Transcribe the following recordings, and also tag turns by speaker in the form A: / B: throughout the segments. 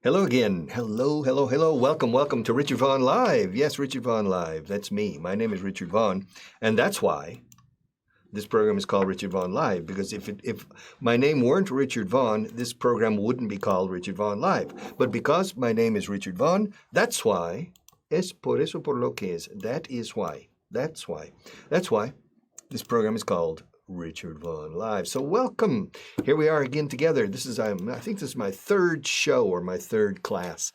A: Hello again. Hello. Welcome to Richard Vaughan Live. Yes, Richard Vaughan Live. That's me. My name is Richard Vaughan, and that's why this program is called Richard Vaughan Live, because if my name weren't Richard Vaughan, this program wouldn't be called Richard Vaughan Live. But because my name is Richard Vaughan, that's why. Es por eso por lo que es. That is why. That's why this program is called Richard Vaughan Live. So welcome. Here we are again together. I think this is my third show or my third class.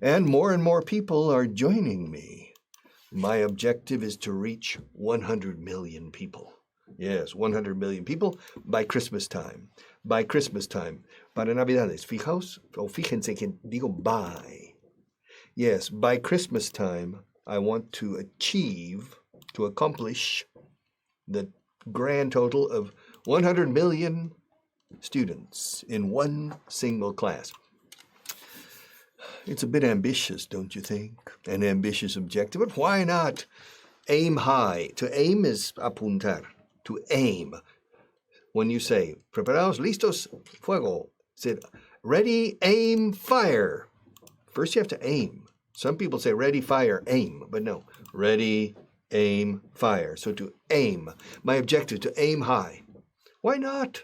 A: And more people are joining me. My objective is to reach 100 million people. Yes, 100 million people by Christmas time. By Christmas time. Para Navidades. Fijaos, o fíjense que digo by. Yes, by Christmas time, I want to accomplish the grand total of 100 million students in one single class. It's a bit ambitious, don't you think? An ambitious objective, but why not? Aim high. To aim is apuntar. To aim. When you say, preparados, listos, fuego, said, ready, aim, fire. First you have to aim. Some people say ready, fire, aim, but no. Ready, aim, fire. So to aim. My objective, to aim high. Why not?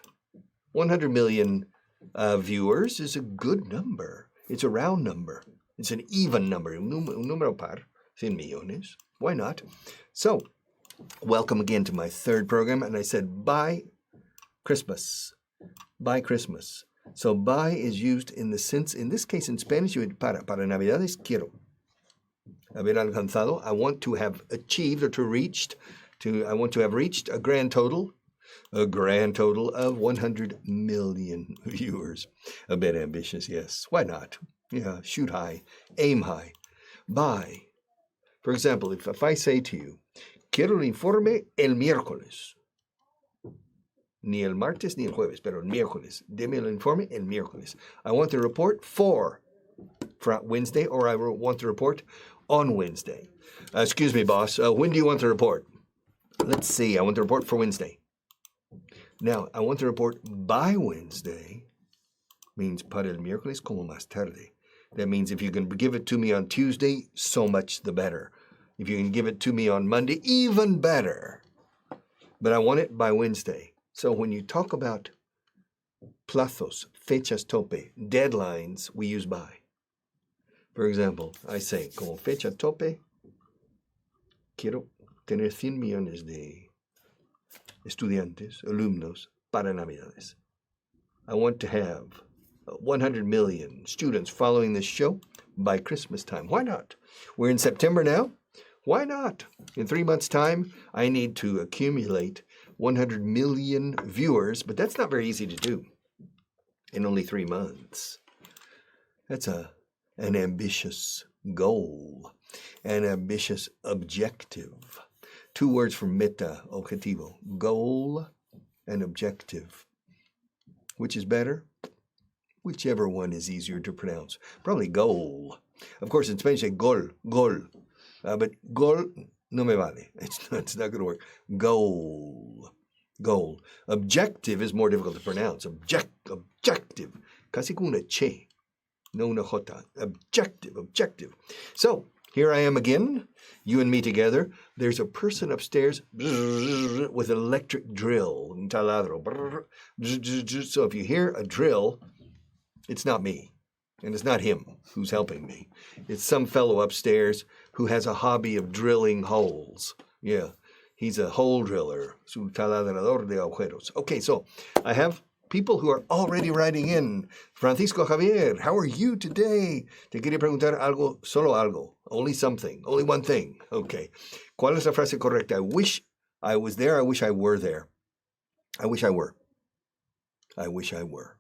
A: 100 million viewers is a good number. It's a round number. It's an even number. Un número par, 100 millones. Why not? So, welcome again to my third program. And I said, by Christmas. By Christmas. So, by is used in the sense, in this case in Spanish, para Navidades quiero haber alcanzado. I want to have achieved or I want to have reached a grand total of 100 million viewers. A bit ambitious, yes. Why not? Yeah, shoot high, aim high. By, for example, if I say to you, quiero el informe el miércoles. Ni el martes ni el jueves, pero el miércoles. Deme el informe el miércoles. I want the report for Wednesday, or I want the report on Wednesday. Excuse me, boss. When do you want the report? Let's see. I want the report for Wednesday. Now, I want the report by Wednesday. Means para el miércoles como más tarde. That means if you can give it to me on Tuesday, so much the better. If you can give it to me on Monday, even better. But I want it by Wednesday. So when you talk about plazos, fechas tope, deadlines, we use by. For example, I say, como fecha tope, quiero tener 100 millones de estudiantes, alumnos, para Navidades. I want to have 100 million students following this show by Christmas time. Why not? We're in September now. Why not? In 3 months' time, I need to accumulate 100 million viewers, but that's not very easy to do in only 3 months. That's an ambitious goal, an ambitious objective. 2 words from meta, objetivo, goal and objective. Which is better? Whichever one is easier to pronounce. Probably goal. Of course, in Spanish, say gol. But gol no me vale. It's not going to work. Goal. Objective is more difficult to pronounce. Objective. Casi con una che. No una jota. Objective. So, here I am again, you and me together. There's a person upstairs with an electric drill, un taladro. So if you hear a drill, it's not me, and it's not him who's helping me. It's some fellow upstairs who has a hobby of drilling holes. Yeah, he's a hole driller, su taladrador de agujeros. Okay, so I have people who are already writing in. Francisco Javier, how are you today? Te quería preguntar algo, solo algo, only something, only one thing. Okay. ¿Cuál es la frase correcta? I wish I was there. I wish I were there. I wish I were. I wish I were.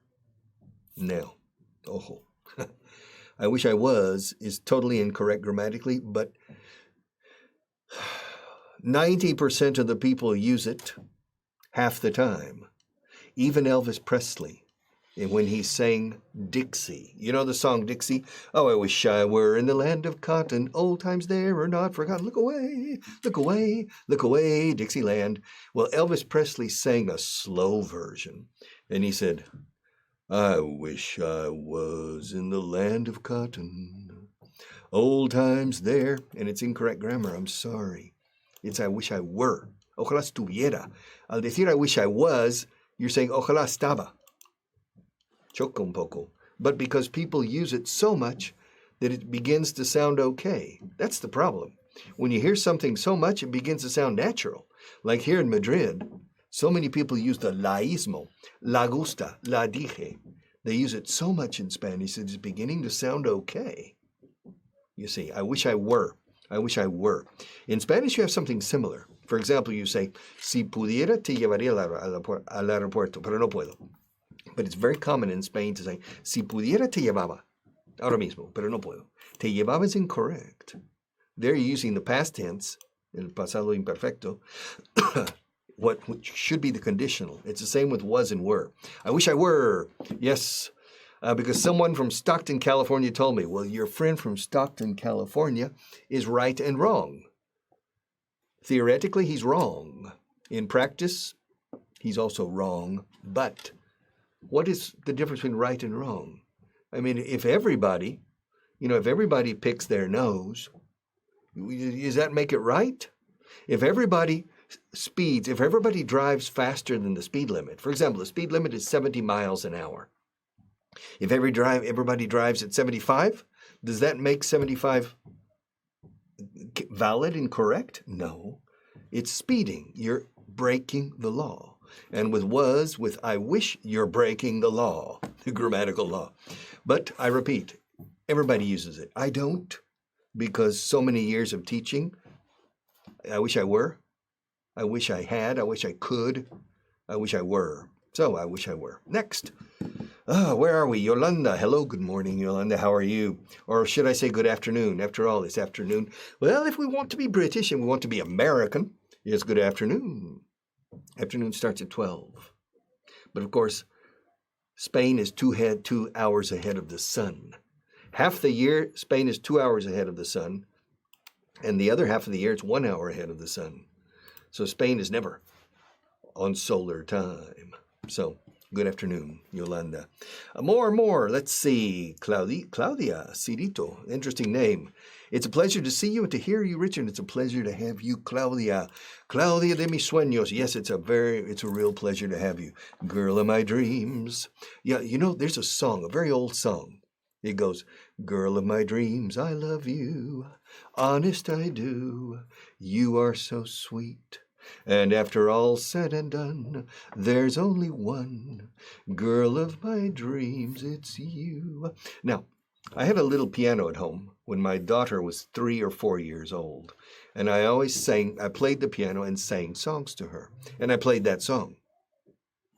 A: Now, ojo. I wish I was is totally incorrect grammatically, but 90% of the people use it half the time. Even Elvis Presley, when he sang Dixie. You know the song Dixie? Oh, I wish I were in the land of cotton. Old times there are not forgotten. Look away, look away, look away, Dixieland. Well, Elvis Presley sang a slow version. And he said, I wish I was in the land of cotton. Old times there. And it's incorrect grammar. I'm sorry. It's I wish I were. Ojalá estuviera. Al decir I wish I was, you're saying ojalá estaba. Choca un poco. But because people use it so much that it begins to sound okay. That's the problem. When you hear something so much, it begins to sound natural. Like here in Madrid, so many people use the laísmo, la gusta, la dije. They use it so much in Spanish that it's beginning to sound okay. You see, I wish I were. I wish I were. In Spanish, you have something similar. For example, you say, si pudiera te llevaría al aeropuerto, pero no puedo. But it's very common in Spain to say, si pudiera te llevaba, ahora mismo, pero no puedo. Te llevaba is incorrect. They're using the past tense, el pasado imperfecto, which should be the conditional. It's the same with was and were. I wish I were. Yes, because someone from Stockton, California told me, well, your friend from Stockton, California is right and wrong. Theoretically, he's wrong. In practice, he's also wrong. But what is the difference between right and wrong? I mean, if everybody picks their nose, does that make it right? If everybody speeds, if everybody drives faster than the speed limit, for example, the speed limit is 70 miles an hour. If everybody drives at 75, does that make 75 valid and correct? No. It's speeding. You're breaking the law. And with I wish, you're breaking the law, the grammatical law. But I repeat, everybody uses it. I don't, because so many years of teaching. I wish I were. I wish I had. I wish I could. I wish I were. So I wish I were. Next. Where are we? Yolanda. Hello, good morning, Yolanda. How are you? Or should I say good afternoon? After all, it's afternoon. Well, if we want to be British and we want to be American, it's good afternoon. Afternoon starts at 12. But of course, Spain is 2 hours ahead of the sun. Half the year, Spain is 2 hours ahead of the sun. And the other half of the year, it's 1 hour ahead of the sun. So Spain is never on solar time. So, good afternoon, Yolanda. More. Let's see. Claudia Cirito. Interesting name. It's a pleasure to see you and to hear you, Richard. It's a pleasure to have you, Claudia. Claudia de mis sueños. Yes, it's a real pleasure to have you. Girl of my dreams. Yeah, there's a song, a very old song. It goes, girl of my dreams, I love you. Honest I do. You are so sweet. And after all said and done, there's only one. Girl of my dreams, it's you. Now, I had a little piano at home when my daughter was 3 or 4 years old. And I played the piano and sang songs to her. And I played that song.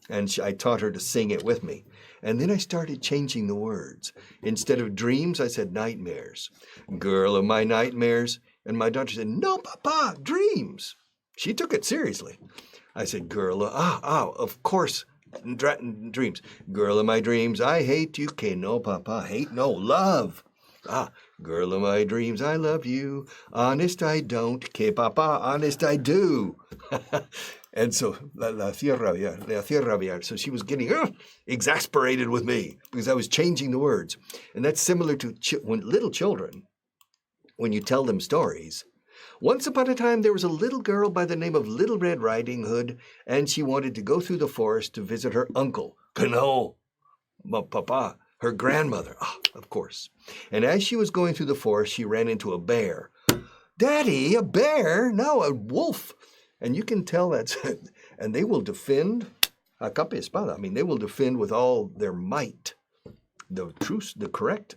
A: And I taught her to sing it with me. And then I started changing the words. Instead of dreams, I said nightmares. Girl of my nightmares. And my daughter said, no, Papa, dreams. She took it seriously. I said, of course, dreams. Girl of my dreams, I hate you. Que no, Papa, hate, no, love. Girl of my dreams, I love you. Honest, I don't. Que Papa, honest, I do. And so, la hacía rabiar. So she was getting exasperated with me because I was changing the words. And that's similar to when little children, when you tell them stories. Once upon a time, there was a little girl by the name of Little Red Riding Hood, and she wanted to go through the forest to visit her uncle. No, Papa, her grandmother, of course. And as she was going through the forest, she ran into a bear. Daddy, a bear? No, a wolf. And you can tell that's, and they will defend a capa espada. I mean, they will defend with all their might the correct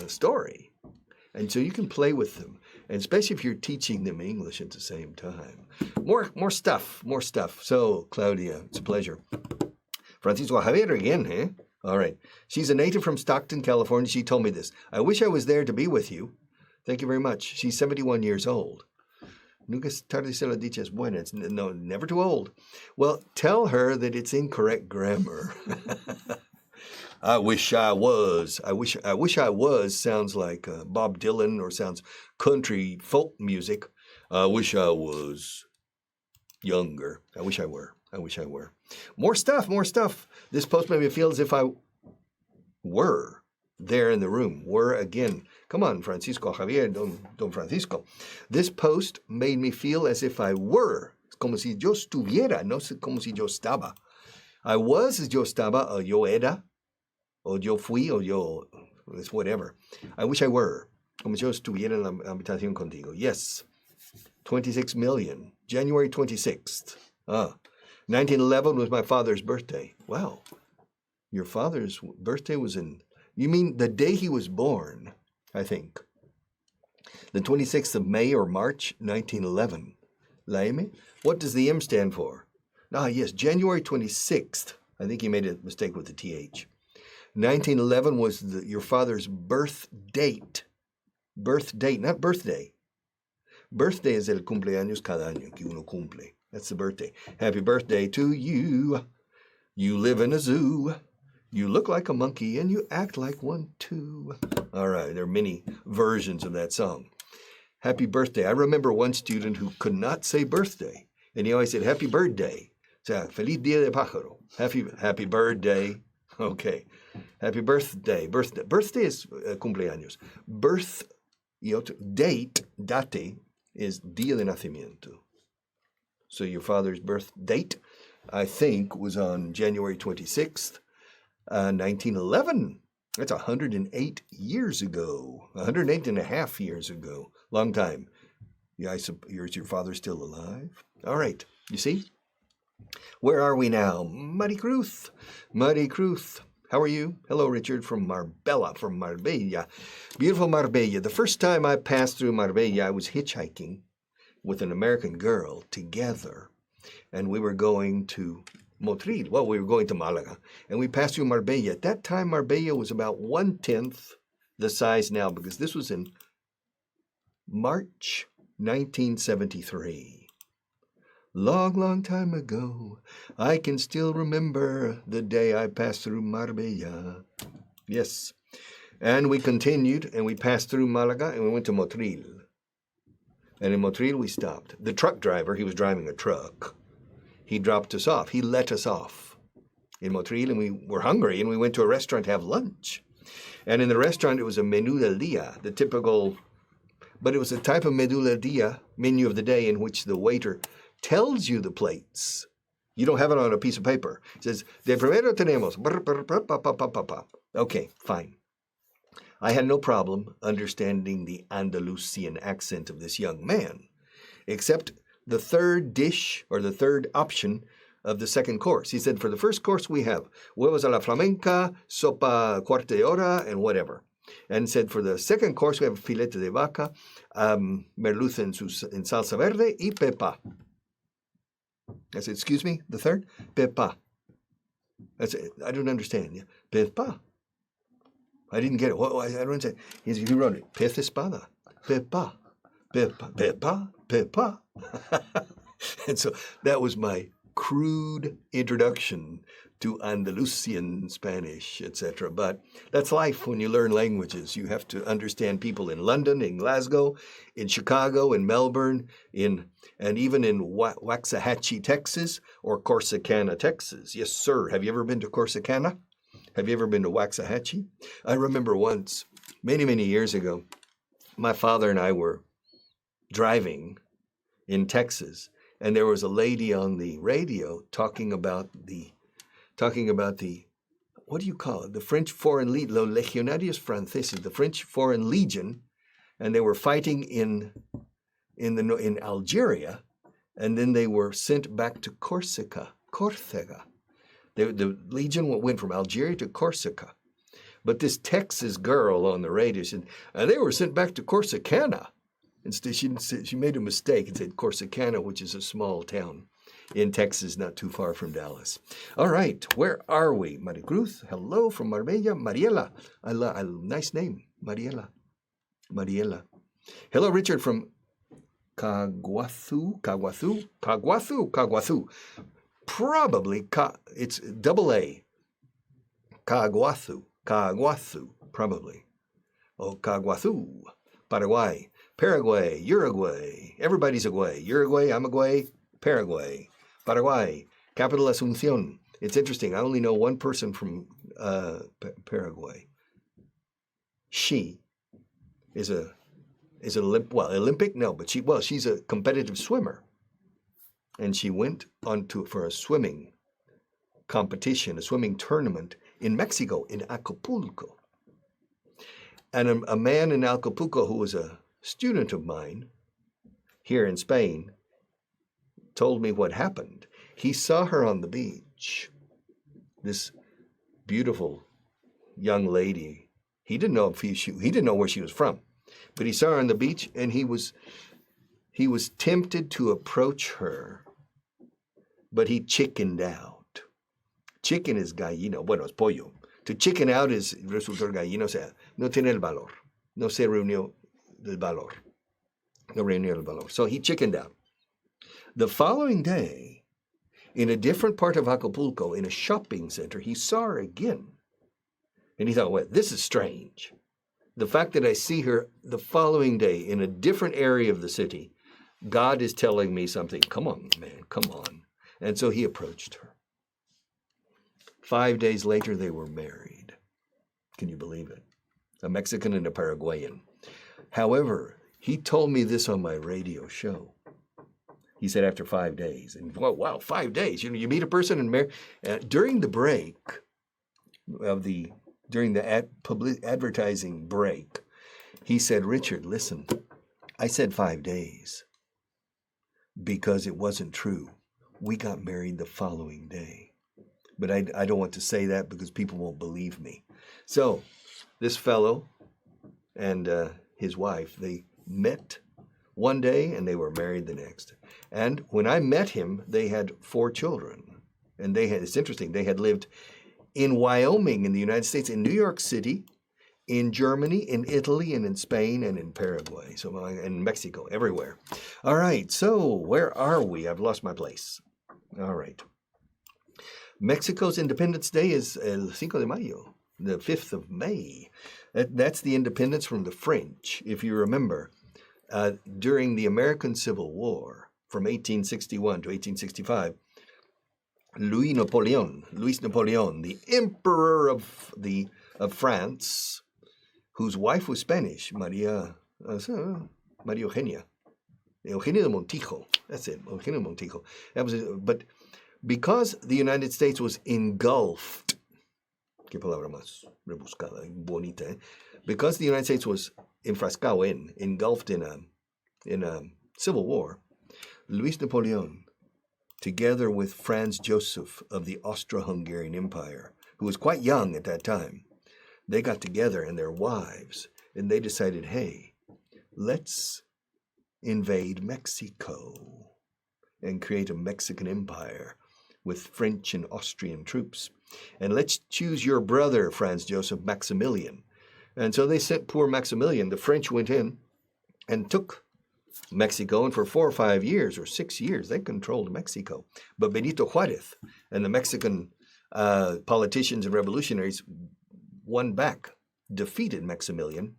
A: story. And so you can play with them, and especially if you're teaching them English at the same time. More stuff. So, Claudia, it's a pleasure. Francisco Javier again, eh? All right. She's a native from Stockton, California. She told me this. I wish I was there to be with you. Thank you very much. She's 71 years old. Nunca es tarde si la dicha es buena. No, never too old. Well, tell her that it's incorrect grammar. I wish I was. I wish I was sounds like Bob Dylan or sounds country folk music. I wish I was younger. I wish I were. I wish I were. More stuff, more stuff. This post made me feel as if I were there in the room. Were again. Come on, Francisco Javier, Don Francisco. This post made me feel as if I were. Como si yo estuviera, no como si yo estaba. I was as yo estaba, o yo era, o yo fui, o yo, it's whatever. I wish I were. Como si yo estuviera en la habitación contigo. Yes. 26 million. January 26th. 1911 was my father's birthday. Wow. Your father's birthday was in, you mean the day he was born, I think. The 26th of May or March, 1911. La M? What does the M stand for? Yes, January 26th. I think he made a mistake with the TH. 1911 was your father's birth date. Birth date, not birthday. Birthday is el cumpleaños cada año que uno cumple. That's the birthday. Happy birthday to you. You live in a zoo. You look like a monkey and you act like one too. All right, there are many versions of that song. Happy birthday. I remember one student who could not say birthday, and he always said happy birthday. O sea, feliz día de pájaro. Happy birthday. Okay. Happy birthday. Birthday is cumpleaños. Birth, date, date, is día de nacimiento. So your father's birth date, I think, was on January 26th, 1911. That's 108 years ago. 108 and a half years ago. Long time. Yeah, is your father still alive? All right. You see? Where are we now? Maricruz. Maricruz. How are you? Hello, Richard from Marbella, from Marbella. Beautiful Marbella. The first time I passed through Marbella, I was hitchhiking with an American girl together. And we were going to Motril. Well, we were going to Malaga. And we passed through Marbella. At that time, Marbella was about 1/10 the size now, because this was in March 1973. Long, long time ago, I can still remember the day I passed through Marbella. Yes. And we continued, and we passed through Malaga, and we went to Motril. And in Motril, we stopped. The truck driver, he was driving a truck. He dropped us off. He let us off in Motril, and we were hungry, and we went to a restaurant to have lunch. And in the restaurant, it was a menú del día, the typical, but it was a type of menú del día, menu of the day, in which the waiter tells you the plates. You don't have it on a piece of paper. It says, de primero tenemos. Okay, fine. I had no problem understanding the Andalusian accent of this young man, except the third dish, or the third option of the second course. He said, for the first course we have huevos a la flamenca, sopa cuarta de hora, and whatever. And said, for the second course we have filete de vaca, merluza en salsa verde, y pepa. I said, excuse me, the third? Pepa. I said, I don't understand. Yeah. Pepa. I didn't get it. Well, I don't understand. He wrote it. Pez espada. Pepa. Pepa. Pepa. Pepa. And so that was my crude introduction to Andalusian Spanish, etc. But that's life when you learn languages. You have to understand people in London, in Glasgow, in Chicago, in Melbourne, and even in Waxahachie, Texas, or Corsicana, Texas. Yes, sir. Have you ever been to Corsicana? Have you ever been to Waxahachie? I remember once, many, many years ago, my father and I were driving in Texas, and there was a lady on the radio talking about the, what do you call it? The French Foreign Legion, Los Legionarios Franceses, the French Foreign Legion, and they were fighting in Algeria, and then they were sent back to Corsica. The Legion went from Algeria to Corsica. But this Texas girl on the radio said, they were sent back to Corsicana. Instead, she made a mistake and said Corsicana, which is a small town in Texas, not too far from Dallas. All right, where are we? Maricruz, hello from Marbella. Mariela, nice name, Mariela. Hello, Richard from Caguazu. Probably, it's double A. Caguazu, probably. Oh, Caguazu, Paraguay. Paraguay, Uruguay, everybody's a guay. Uruguay, I'm a guay. Paraguay, Paraguay, Capital Asunción. It's interesting. I only know one person from Paraguay. She is Olympic? No, but she's a competitive swimmer. And she went for a swimming competition, a swimming tournament in Mexico, in Acapulco. And a man in Acapulco who was a student of mine here in Spain told me what happened. He saw her on the beach, this beautiful young lady. He didn't know where she was from, but he saw her on the beach, and he was tempted to approach her, but he chickened out. Chicken is gallina, bueno, es pollo. To chicken out is resultar gallina, o sea, no tiene el valor. No se reunió del valor. No reunió el valor. So he chickened out. The following day, in a different part of Acapulco, in a shopping center, he saw her again. And he thought, well, this is strange. The fact that I see her the following day in a different area of the city, God is telling me something. Come on, man, come on. And so he approached her. 5 days later, they were married. Can you believe it? A Mexican and a Paraguayan. However, he told me this on my radio show. He said after 5 days, and wow, 5 days. You meet a person and marry. During the break during the advertising break, he said, Richard, listen, I said 5 days because it wasn't true. We got married the following day. But I don't want to say that because people won't believe me. So this fellow and his wife, they met one day and they were married the next. And when I met him, they had 4 children. And it's interesting, they had lived in Wyoming in the United States, in New York City, in Germany, in Italy, and in Spain, and in Paraguay, and Mexico, everywhere. All right, so where are we? I've lost my place. All right. Mexico's Independence Day is el 5 de Mayo, the 5th of May. That's the independence from the French. If you remember, during the American Civil War, from 1861 to 1865, Louis Napoleon, the Emperor of France, whose wife was Spanish, María Eugenia de Montijo. That's it, Eugenia de Montijo. But because the United States was engulfed, qué palabra más rebuscada, bonita, eh? Because the United States was engulfed in a civil war, Louis Napoleon, together with Franz Joseph of the Austro-Hungarian Empire, who was quite young at that time, they got together and their wives, and they decided, hey, let's invade Mexico and create a Mexican empire with French and Austrian troops. And let's choose your brother, Franz Joseph, Maximilian. And so they sent poor Maximilian. The French went in and took Mexico, and for 4 or 5 years or 6 years, they controlled Mexico. But Benito Juárez and the Mexican politicians and revolutionaries won back, defeated Maximilian,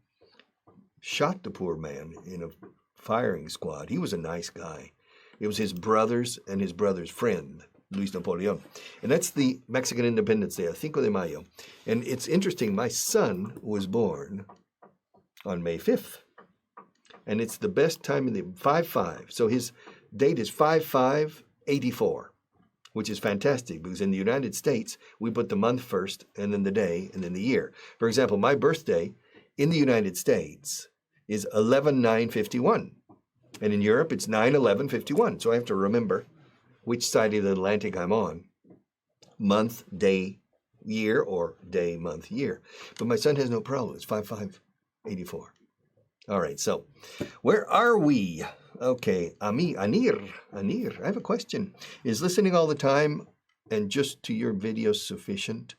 A: shot the poor man in a firing squad. He was a nice guy. It was his brothers and his brother's friend, Luis Napoleon. And that's the Mexican Independence Day, 5 de Mayo. And it's interesting, my son was born on May 5th. And it's the best time in the 5-5. So his date is 5-5-84, which is fantastic because in the United States, we put the month first and then the day and then the year. For example, my birthday in the United States is 11-9-51. And in Europe, it's 9-11-51. So I have to remember which side of the Atlantic I'm on. Month, day, year, or day, month, year. But my son has no problem. It's 5-5-84. All right, so where are we? Okay, Anir, I have a question. Is listening all the time and just to your videos sufficient?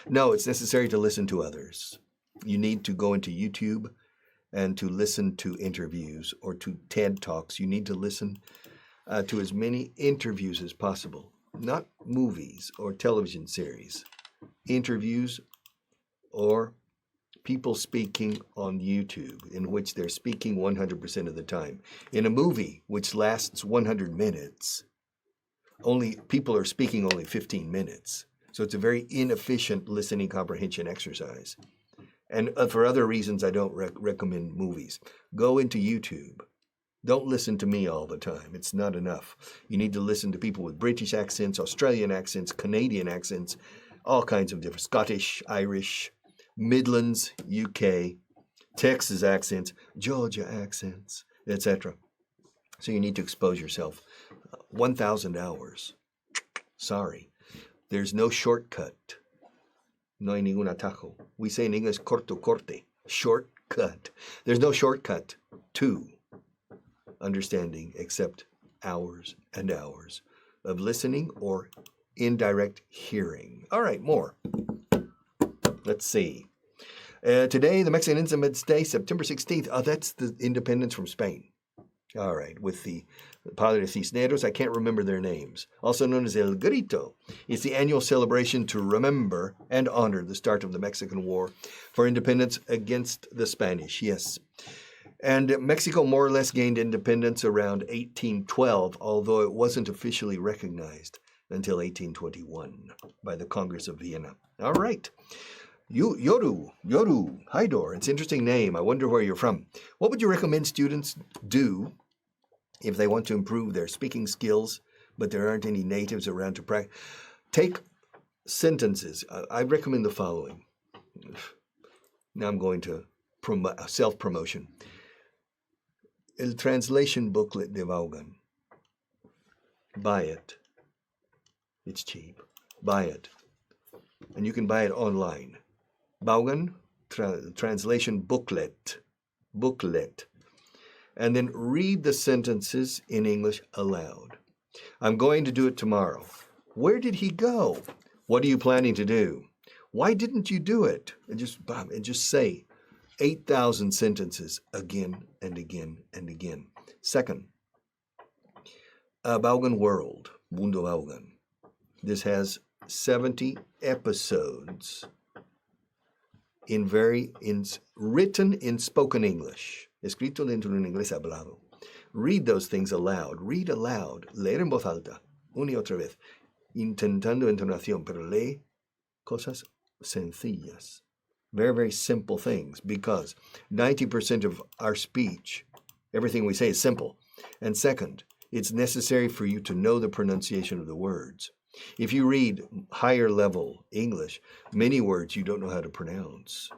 A: No, it's necessary to listen to others. You need to go into YouTube and to listen to interviews or to TED Talks. You need to listen to as many interviews as possible, not movies or television series. Interviews or people speaking on YouTube, in which they're speaking 100% of the time. In a movie, which lasts 100 minutes, people are speaking only 15 minutes. So it's a very inefficient listening comprehension exercise. And for other reasons, I don't recommend movies. Go into YouTube. Don't listen to me all the time. It's not enough. You need to listen to people with British accents, Australian accents, Canadian accents, all kinds of different, Scottish, Irish, Midlands, UK, Texas accents, Georgia accents, etc. So you need to expose yourself. 1,000 hours. Sorry. There's no shortcut. No hay ningún atajo. We say in English, corto corte, shortcut. There's no shortcut to understanding except hours and hours of listening or indirect hearing. All right, more. Let's see. Today, the Mexican Independence Day, September 16th. Oh, that's the independence from Spain. All right, with the Padre Cisneros, I can't remember their names. Also known as El Grito. It's the annual celebration to remember and honor the start of the Mexican War for independence against the Spanish, yes. And Mexico more or less gained independence around 1812, although it wasn't officially recognized until 1821 by the Congress of Vienna. All right. Yoru, Haidor, it's an interesting name. I wonder where you're from. What would you recommend students do if they want to improve their speaking skills, but there aren't any natives around to practice? Take sentences. I recommend the following. Now I'm going to self-promotion. El translation booklet de Vaughan. Buy it. It's cheap. Buy it. And you can buy it online. Vaughan translation booklet. And then read the sentences in English aloud. I'm going to do it tomorrow. Where did he go? What are you planning to do? Why didn't you do it? And just say 8,000 sentences again and again and again. Second, Vaughan World, Mundo Vaughan. This has 70 episodes written in spoken English, escrito dentro de un inglés hablado. Read those things aloud. Read aloud. Leer en voz alta, una y otra vez, intentando entonación, pero lee cosas sencillas. Very, very simple things, because 90% of our speech, everything we say is simple. And second, it's necessary for you to know the pronunciation of the words. If you read higher level English, many words you don't know how to pronounce.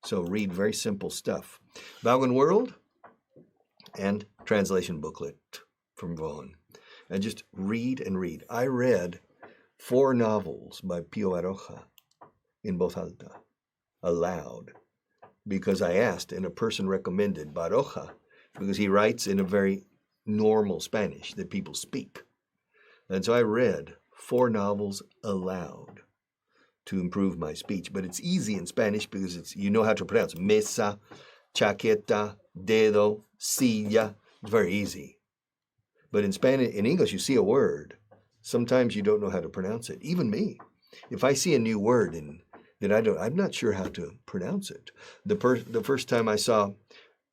A: So read very simple stuff. Vaughan World and translation booklet from Vaughan. And just read and read. I read 4 novels by Pío Baroja in voz alta, aloud, because I asked, and a person recommended Baroja, because he writes in a very normal Spanish that people speak. And so I read 4 novels aloud to improve my speech. But it's easy in Spanish because you know how to pronounce mesa, chaqueta, dedo, silla. It's very easy. But in English, you see a word. Sometimes you don't know how to pronounce it. Even me. If I see a new word I'm not sure how to pronounce it. The first time I saw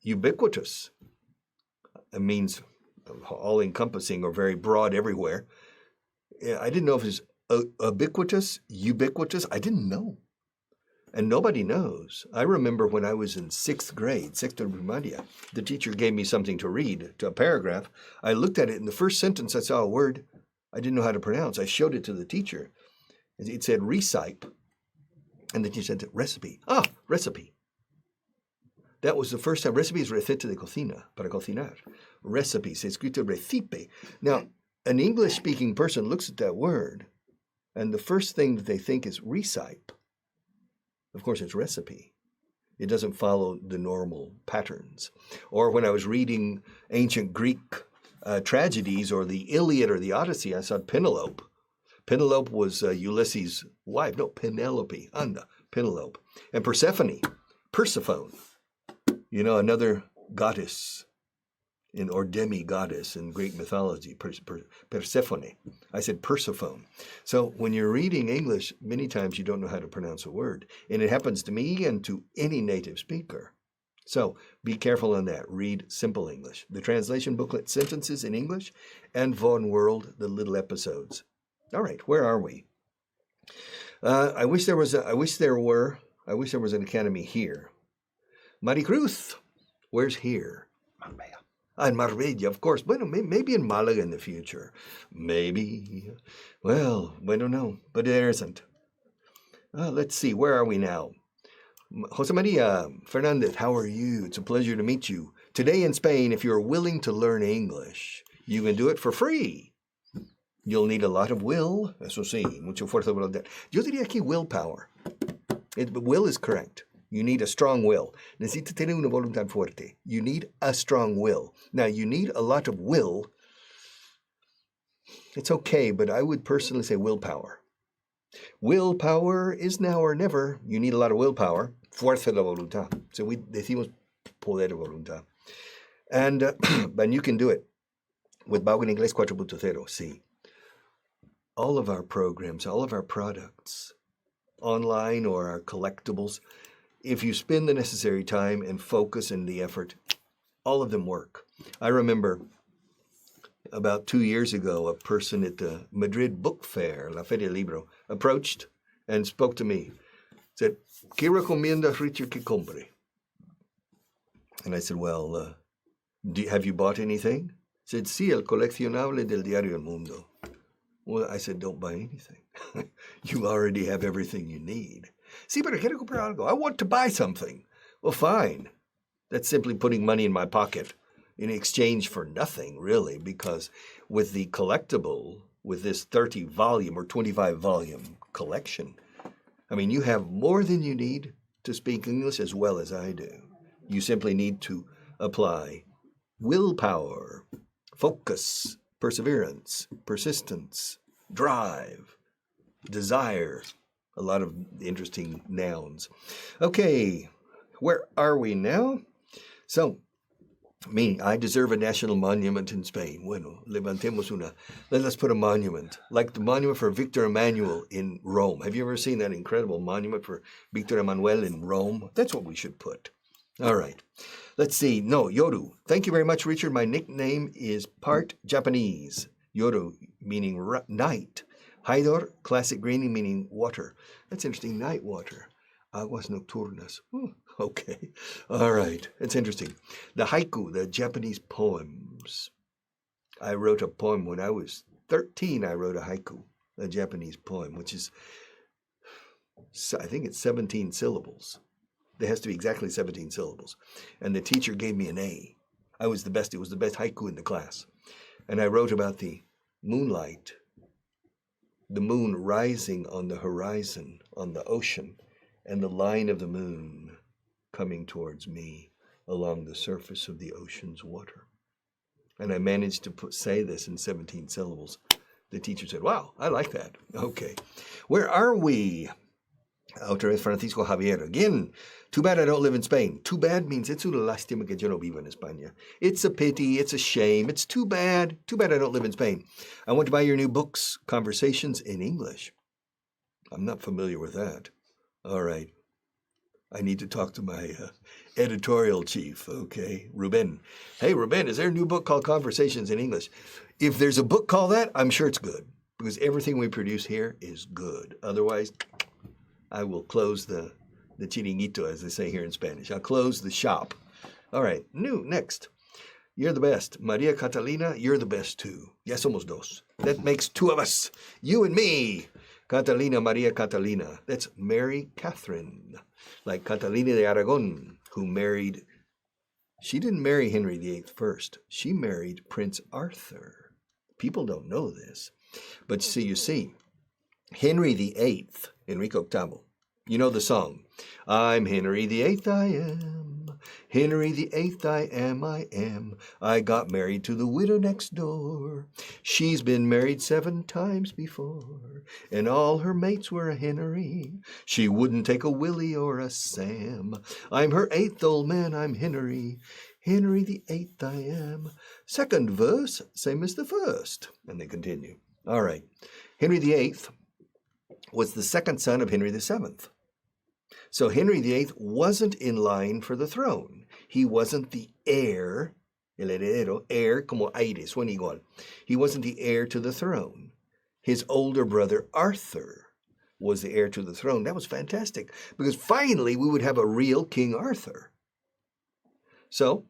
A: ubiquitous, it means all-encompassing or very broad everywhere. I didn't know if it was ubiquitous. I didn't know. And nobody knows. I remember when I was in 6th grade, sexto primaria, the teacher gave me something to read, to a paragraph. I looked at it, and the first sentence I saw a word I didn't know how to pronounce. I showed it to the teacher. It said recipe. And the teacher said recipe. Ah, recipe. That was the first time. Recipe is receta de cocina, para cocinar. Recipe, se escrito recipe. Now, an English-speaking person looks at that word, and the first thing that they think is recipe. Of course, it's recipe. It doesn't follow the normal patterns. Or when I was reading ancient Greek tragedies or the Iliad or the Odyssey, I saw Penelope. Penelope was Ulysses' wife. No, Penelope. Anda, Penelope. And Persephone. Another goddess or demi-goddess in Greek mythology, Persephone. I said Persephone. So when you're reading English, many times you don't know how to pronounce a word. And it happens to me and to any native speaker. So be careful on that. Read simple English. The translation booklet, sentences in English, and Vaughan World, the little episodes. All right, where are we? I wish there was an academy here. Maricruz, where's here?
B: Marbella.
A: In Marbella, of course. Bueno, maybe in Malaga in the future. Maybe. Well, we don't know, but there isn't. Let's see, where are we now? Jose Maria Fernandez, how are you? It's a pleasure to meet you. Today in Spain, if you're willing to learn English, you can do it for free. You'll need a lot of will. Eso sí, mucho fuerza de voluntad. Yo diría aquí willpower. Will is correct. You need a strong will. Necesita tener una voluntad fuerte. You need a strong will. Now, you need a lot of will. It's okay, but I would personally say willpower. Willpower is now or never. You need a lot of willpower. Fuerza de voluntad. So we decimos poder de voluntad. And you can do it with Vaughan Inglés 4.0. See, all of our programs, all of our products, online or our collectibles, if you spend the necessary time and focus and the effort, all of them work. I remember about 2 years ago, a person at the Madrid Book Fair, La Feria del Libro, approached and spoke to me. Said, ¿Qué recomiendas, Richard, que compre? And I said, well, have you bought anything? He said, sí, el coleccionable del Diario El Mundo. Well, I said, don't buy anything. You already have everything you need. Sí, pero quiero comprar algo. I want to buy something. Well, fine. That's simply putting money in my pocket in exchange for nothing, really, because with the collectible, with this 30-volume or 25-volume collection, I mean, you have more than you need to speak English as well as I do. You simply need to apply willpower, focus, perseverance, persistence, drive, desire, a lot of interesting nouns. Okay, where are we now? So, I deserve a national monument in Spain. Bueno, levantemos una. Let's put a monument, like the monument for Victor Emmanuel in Rome. Have you ever seen that incredible monument for Victor Emmanuel in Rome? That's what we should put. All right. Let's see. No, Yoru. Thank you very much, Richard. My nickname is part Japanese. Yoru, meaning night. Haidor, classic greeting, meaning water. That's interesting. Night water. Aguas nocturnas. Okay. All right. It's interesting. The haiku, the Japanese poems. I wrote a poem when I was 13. I wrote a haiku, a Japanese poem, which is, I think it's 17 syllables. There has to be exactly 17 syllables. And the teacher gave me an A. I was the best. It was the best haiku in the class. And I wrote about the moonlight, the moon rising on the horizon, on the ocean, and the line of the moon coming towards me along the surface of the ocean's water. And I managed to say this in 17 syllables. The teacher said, wow, I like that. Okay. Where are we? Otra vez Francisco Javier. Again, too bad I don't live in Spain. Too bad means it's una lástima que yo no vivo en España. It's a pity. It's a shame. It's too bad. Too bad I don't live in Spain. I want to buy your new books, Conversations in English. I'm not familiar with that. All right. I need to talk to my editorial chief, okay, Ruben. Hey, Ruben, is there a new book called Conversations in English? If there's a book called that, I'm sure it's good, because everything we produce here is good. Otherwise, I will close the chiringuito, as they say here in Spanish. I'll close the shop. All right, next. You're the best. Maria Catalina, you're the best too. Ya somos dos. That makes two of us. You and me. Catalina, Maria Catalina. That's Mary Catherine. Like Catalina de Aragon, who married, she didn't marry Henry VIII first. She married Prince Arthur. People don't know this. But see, you see, Henry VIII, Enrique VIII, you know the song, I'm Henry VIII, I am. Henry VIII, I am. I got married to the widow next door. She's been married 7 times before, and all her mates were a Henry. She wouldn't take a Willie or a Sam. I'm her 8th old man, I'm Henry. Henry VIII, I am. Second verse, same as the first. And they continue. All right. Henry VIII was the second son of Henry VII. So Henry VIII wasn't in line for the throne. he wasn't the heir, el heredero, heir como aire, suena igual. He wasn't the heir to the throne. His older brother Arthur was the heir to the throne. That was fantastic, because finally we would have a real King Arthur. So,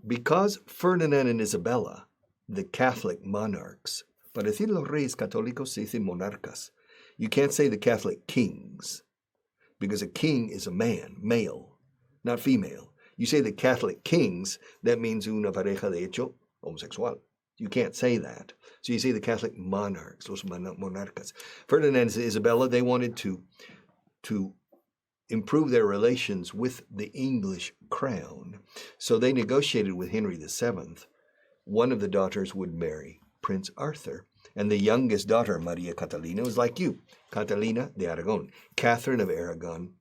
A: because Ferdinand and Isabella, the Catholic monarchs, para decir los reyes católicos se dicen monarcas. You can't say the Catholic kings, because a king is a man, male, not female. You say the Catholic kings, that means una pareja de hecho homosexual. You can't say that. So you say the Catholic monarchs, los monarcas. Ferdinand and Isabella, they wanted to improve their relations with the English crown. So they negotiated with Henry VII. One of the daughters would marry Prince Arthur. And the youngest daughter, Maria Catalina, was like you, Catalina de Aragon, Catherine of Aragon.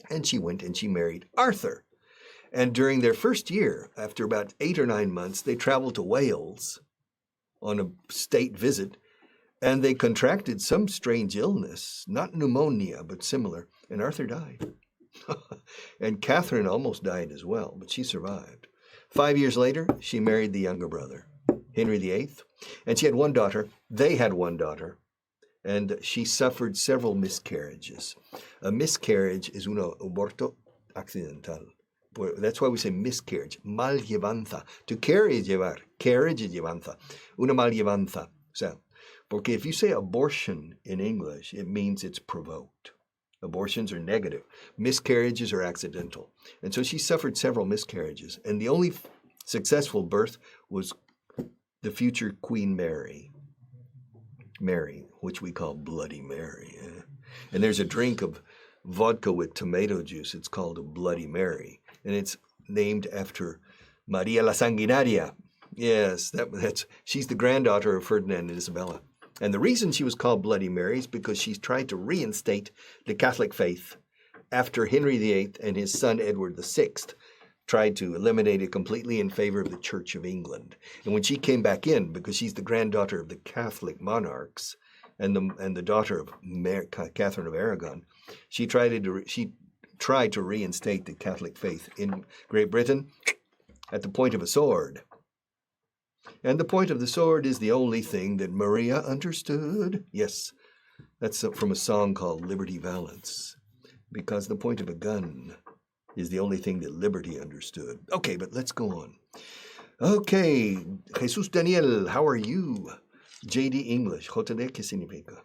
A: And she went and she married Arthur. And during their first year, after about 8 or 9 months, they traveled to Wales on a state visit, and they contracted some strange illness, not pneumonia, but similar, and Arthur died. And Catherine almost died as well, but she survived. 5 years later, she married the younger brother, Henry VIII, and she had one daughter. They had one daughter, and she suffered several miscarriages. A miscarriage is un aborto accidental. That's why we say miscarriage, mal llevanza. To carry is llevar, carriage is llevanza, una mal llevanza. So, porque if you say abortion in English, it means it's provoked. Abortions are negative. Miscarriages are accidental. And so she suffered several miscarriages. And the only successful birth was the future Queen Mary, which we call Bloody Mary. And there's a drink of vodka with tomato juice. It's called a Bloody Mary. And it's named after Maria la Sanguinaria. Yes, she's the granddaughter of Ferdinand and Isabella. And the reason she was called Bloody Mary is because she tried to reinstate the Catholic faith after Henry VIII and his son Edward VI tried to eliminate it completely in favor of the Church of England. And when she came back in, because she's the granddaughter of the Catholic monarchs and the daughter of Catherine of Aragon, she tried to reinstate the Catholic faith in Great Britain at the point of a sword. And the point of the sword is the only thing that Maria understood. Yes, that's from a song called Liberty Valance, because the point of a gun is the only thing that liberty understood. Okay, but let's go on. Okay, Jesus Daniel, how are you? JD English, JD, ¿qué significa?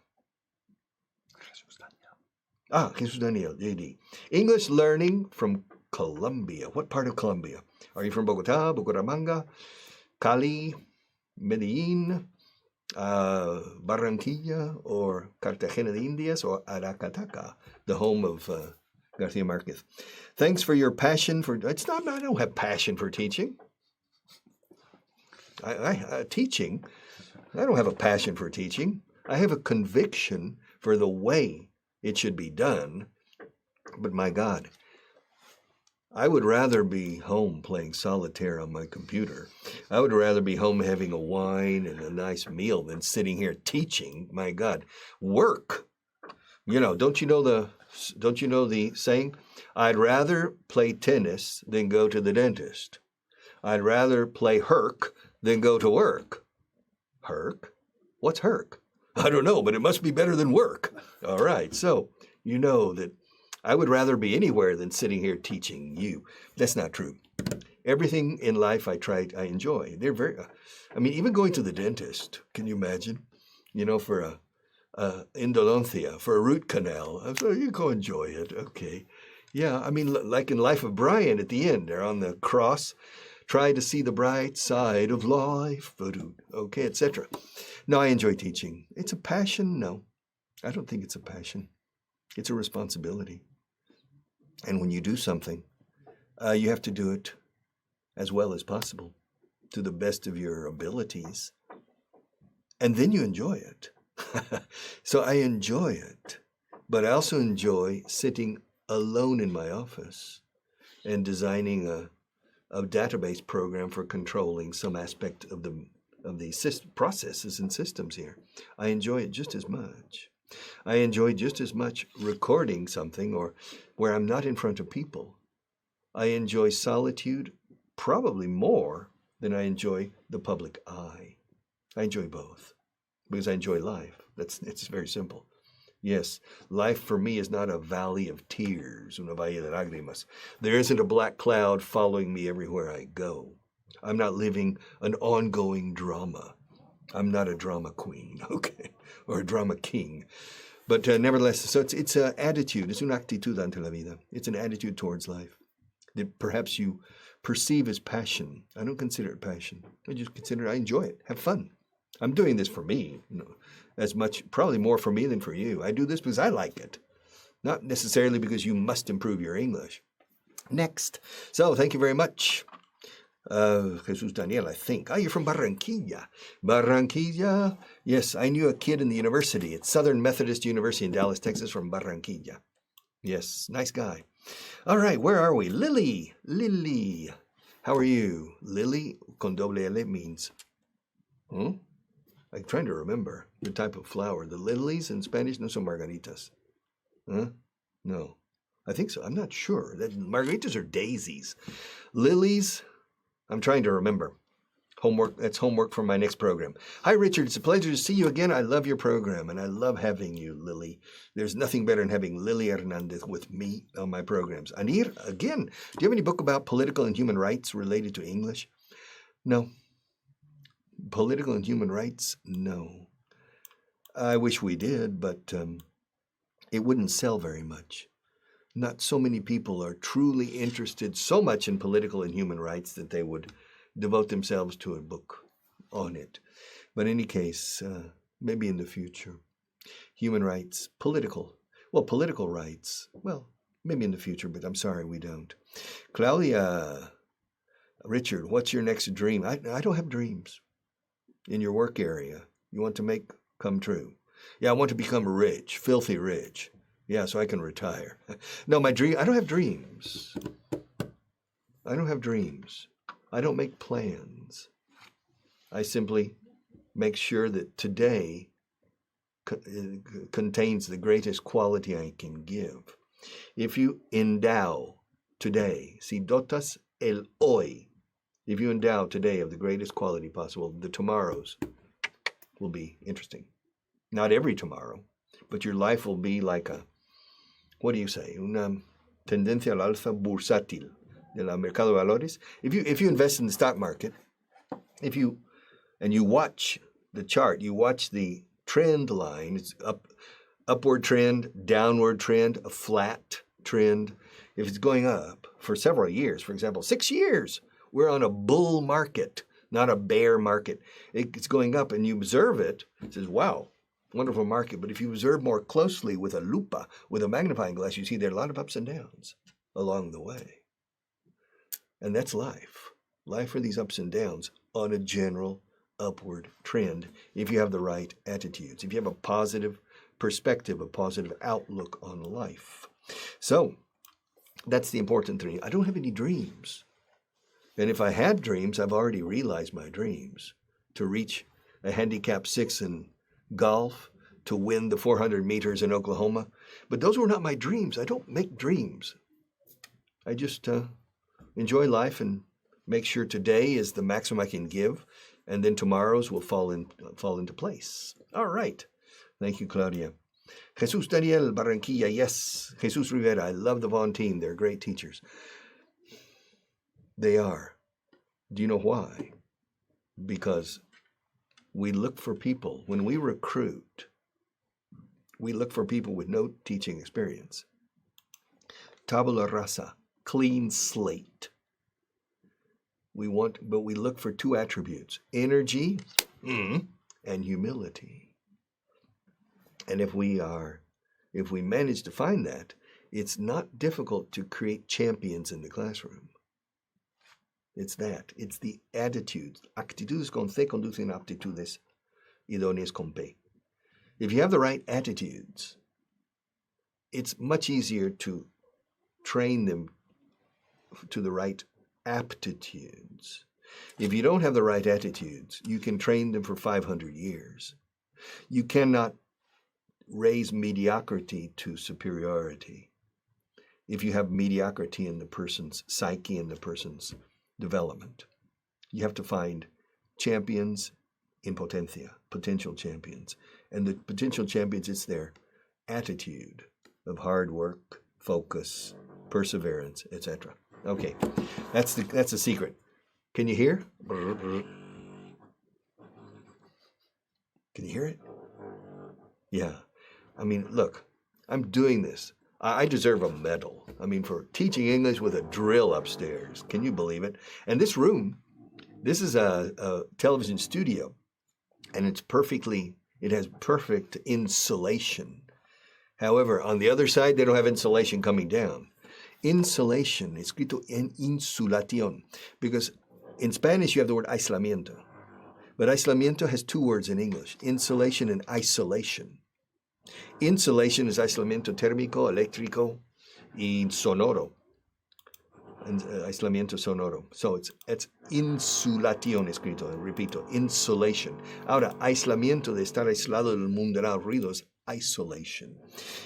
B: Jesus Daniel.
A: Jesus Daniel, JD. English learning from Colombia. What part of Colombia? Are you from Bogotá, Bucaramanga, Cali, Medellín, Barranquilla, or Cartagena de Indias, or Aracataca, the home of Garcia Marquez? Thanks for your passion for... I don't have passion for teaching. Teaching, I don't have a passion for teaching. I have a conviction for the way it should be done. But my God, I would rather be home playing solitaire on my computer. I would rather be home having a wine and a nice meal than sitting here teaching. My God, work. Don't you know the saying? I'd rather play tennis than go to the dentist. I'd rather play herc than go to work. Herc? What's herc? I don't know, but it must be better than work. All right, so you know that I would rather be anywhere than sitting here teaching you. That's not true. Everything in life I enjoy. They're even going to the dentist, can you imagine? For endodoncia, for a root canal. So you go enjoy it, okay. Yeah, like in Life of Brian at the end, they're on the cross, try to see the bright side of life, okay, etc. No, I enjoy teaching. It's a passion? No, I don't think it's a passion. It's a responsibility. And when you do something, you have to do it as well as possible, to the best of your abilities. And then you enjoy it. So I enjoy it. But I also enjoy sitting alone in my office and designing a database program for controlling some aspect of the processes and systems here. I enjoy it just as much. I enjoy just as much recording something or where I'm not in front of people. I enjoy solitude probably more than I enjoy the public eye. I enjoy both because I enjoy life. It's very simple. Yes, life for me is not a valley of tears, una valle de lágrimas. There isn't a black cloud following me everywhere I go. I'm not living an ongoing drama. I'm not a drama queen, okay, or a drama king. But nevertheless, so it's an attitude. Es una actitud ante la vida. It's an attitude towards life that perhaps you perceive as passion. I don't consider it passion. I just consider I enjoy it, have fun. I'm doing this for me, as much, probably more for me than for you. I do this because I like it, not necessarily because you must improve your English. Next. So thank you very much. Jesus Daniel, I think. You're from Barranquilla. Barranquilla. Yes, I knew a kid in the university at Southern Methodist University in Dallas, Texas, from Barranquilla. Yes, nice guy. All right, where are we? Lily. Lily. How are you? Lily, con doble L means, I'm trying to remember the type of flower. The lilies in Spanish no son margaritas. No. I think so. I'm not sure. Margaritas are daisies. Lilies, I'm trying to remember. Homework. That's homework for my next program. Hi, Richard. It's a pleasure to see you again. I love your program, and I love having you, Lily. There's nothing better than having Lily Hernandez with me on my programs. Anir, again, do you have any book about political and human rights related to English? No. Political and human rights? No. I wish we did, but it wouldn't sell very much. Not so many people are truly interested so much in political and human rights that they would devote themselves to a book on it. But in any case, maybe in the future. Human rights, political rights, well, maybe in the future, but I'm sorry we don't. Claudia, Richard, what's your next dream? I don't have dreams. In your work area, you want to make come true. Yeah, I want to become rich, filthy rich. Yeah, so I can retire. No, I don't have dreams. I don't have dreams. I don't make plans. I simply make sure that today contains the greatest quality I can give. If you endow today, si dotas el hoy, if you endow today of the greatest quality possible, the tomorrows will be interesting. Not every tomorrow, but your life will be like a, what do you say? Una tendencia al alza bursátil de la mercado de valores. If you invest in the stock market, and you watch the chart, you watch the trend line, it's upward trend, downward trend, a flat trend. If it's going up for several years, for example, 6 years, we're on a bull market, not a bear market. It's going up and you observe it. It says, wow, wonderful market. But if you observe more closely with a lupa, with a magnifying glass, you see there are a lot of ups and downs along the way. And that's life. Life are these ups and downs on a general upward trend if you have the right attitudes, if you have a positive perspective, a positive outlook on life. So that's the important thing. I don't have any dreams. And if I had dreams, I've already realized my dreams. To reach a handicap 6 in golf, to win the 400 meters in Oklahoma. But those were not my dreams. I don't make dreams. I just enjoy life and make sure today is the maximum I can give, and then tomorrow's will fall into place. All right. Thank you, Claudia. Jesus Daniel, Barranquilla, yes. Jesus Rivera, I love the Vaughan team. They're great teachers. They are. Do you know why? Because we look for people, when we recruit, we look for people with no teaching experience. Tabula rasa, clean slate. But we look for 2 attributes, energy and humility. And if we manage to find that, it's not difficult to create champions in the classroom. It's that. It's the attitudes. Actitudes con C conducen a aptitudes idóneas con P. If you have the right attitudes, it's much easier to train them to the right aptitudes. If you don't have the right attitudes, you can train them for 500 years. You cannot raise mediocrity to superiority. if you have mediocrity in the person's psyche and the person's development. You have to find champions in potentia, potential champions. And the potential champions, it's their attitude of hard work, focus, perseverance, etc. Okay, that's the secret. Can you hear? Can you hear it? Yeah. I mean, look, I'm doing this. I deserve a medal. I mean, for teaching English with a drill upstairs. Can you believe it? And this room, this is a television studio, and it has perfect insulation. However, on the other side, they don't have insulation coming down. Insulation, escrito en insulación, because in Spanish you have the word aislamiento. But aislamiento has two words in English, insulation and isolation. Insulation is aislamiento térmico, eléctrico, y sonoro. And, aislamiento sonoro. So it's insulación escrito, repito, insulation. Ahora, aislamiento de estar aislado del mundo del ruido es isolation.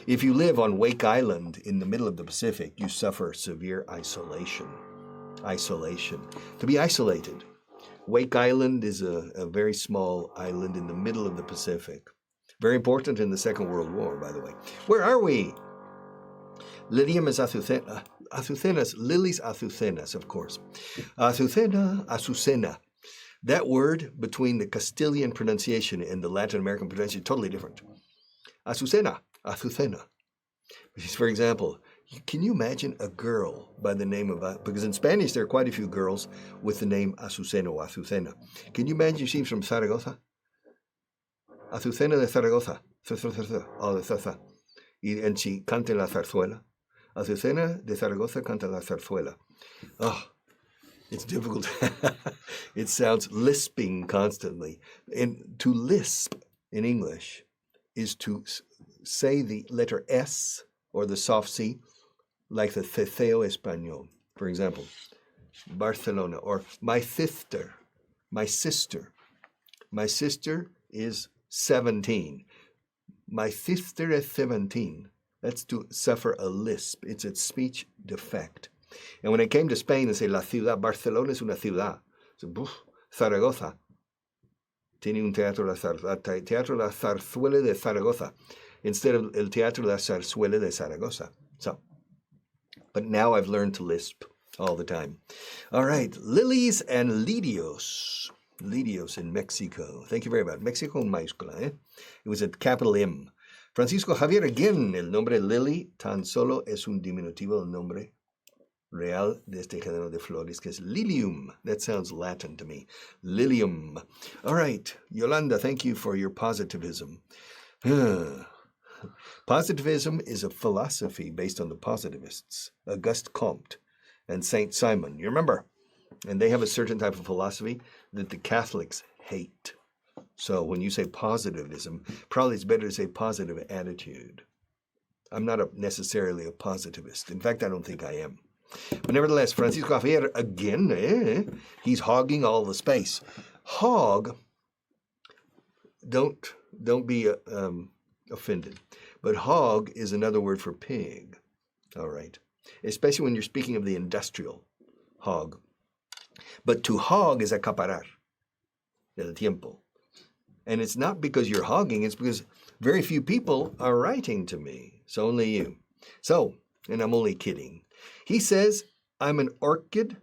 A: If you live on Wake Island in the middle of the Pacific, you suffer severe isolation. Isolation. To be isolated. Wake Island is a very small island in the middle of the Pacific. Very important in the Second World War, by the way. Where are we? Lilium is azucenas, lilies azucenas, of course. Azucena, azucena. That word between the Castilian pronunciation and the Latin American pronunciation is totally different. Azucena, azucena. For example, can you imagine a girl by the name of, because in Spanish there are quite a few girls with the name Azucena or Azucena. Can you imagine she's from Zaragoza? Azucena de Zaragoza. And she canta la zarzuela. Azucena de Zaragoza canta la zarzuela. Oh, it's difficult. It sounds lisping constantly. And to lisp in English is to say the letter S or the soft C, like the ceceo español. For example, Barcelona, or my sister. My sister is 17. My sister is 17. That's to suffer a lisp. It's a speech defect. And when I came to Spain, they say, la ciudad, Barcelona es una ciudad. So, Zaragoza tiene un teatro la zarzuela de Zaragoza, instead of el teatro la zarzuela de Zaragoza. So, but now I've learned to lisp all the time. All right, lilies and lirios. Lirios in Mexico. Thank you very much. Mexico en mayúscula, eh? It was at capital M. Francisco Javier, again, el nombre Lily tan solo es un diminutivo del nombre real de este género de flores, que es lilium. That sounds Latin to me. Lilium. All right, Yolanda, thank you for your positivism. Positivism is a philosophy based on the positivists, Auguste Comte and Saint Simon. You remember? And they have a certain type of philosophy that the Catholics hate. So when you say positivism, probably it's better to say positive attitude. I'm not necessarily a positivist. In fact, I don't think I am. But nevertheless, Francisco Javier, again, he's hogging all the space. Hog, don't be offended. But hog is another word for pig. All right. Especially when you're speaking of the industrial hog. But to hog is acaparar, el tiempo. And it's not because you're hogging, it's because very few people are writing to me. So only you. So, and I'm only kidding. He says, I'm an orchid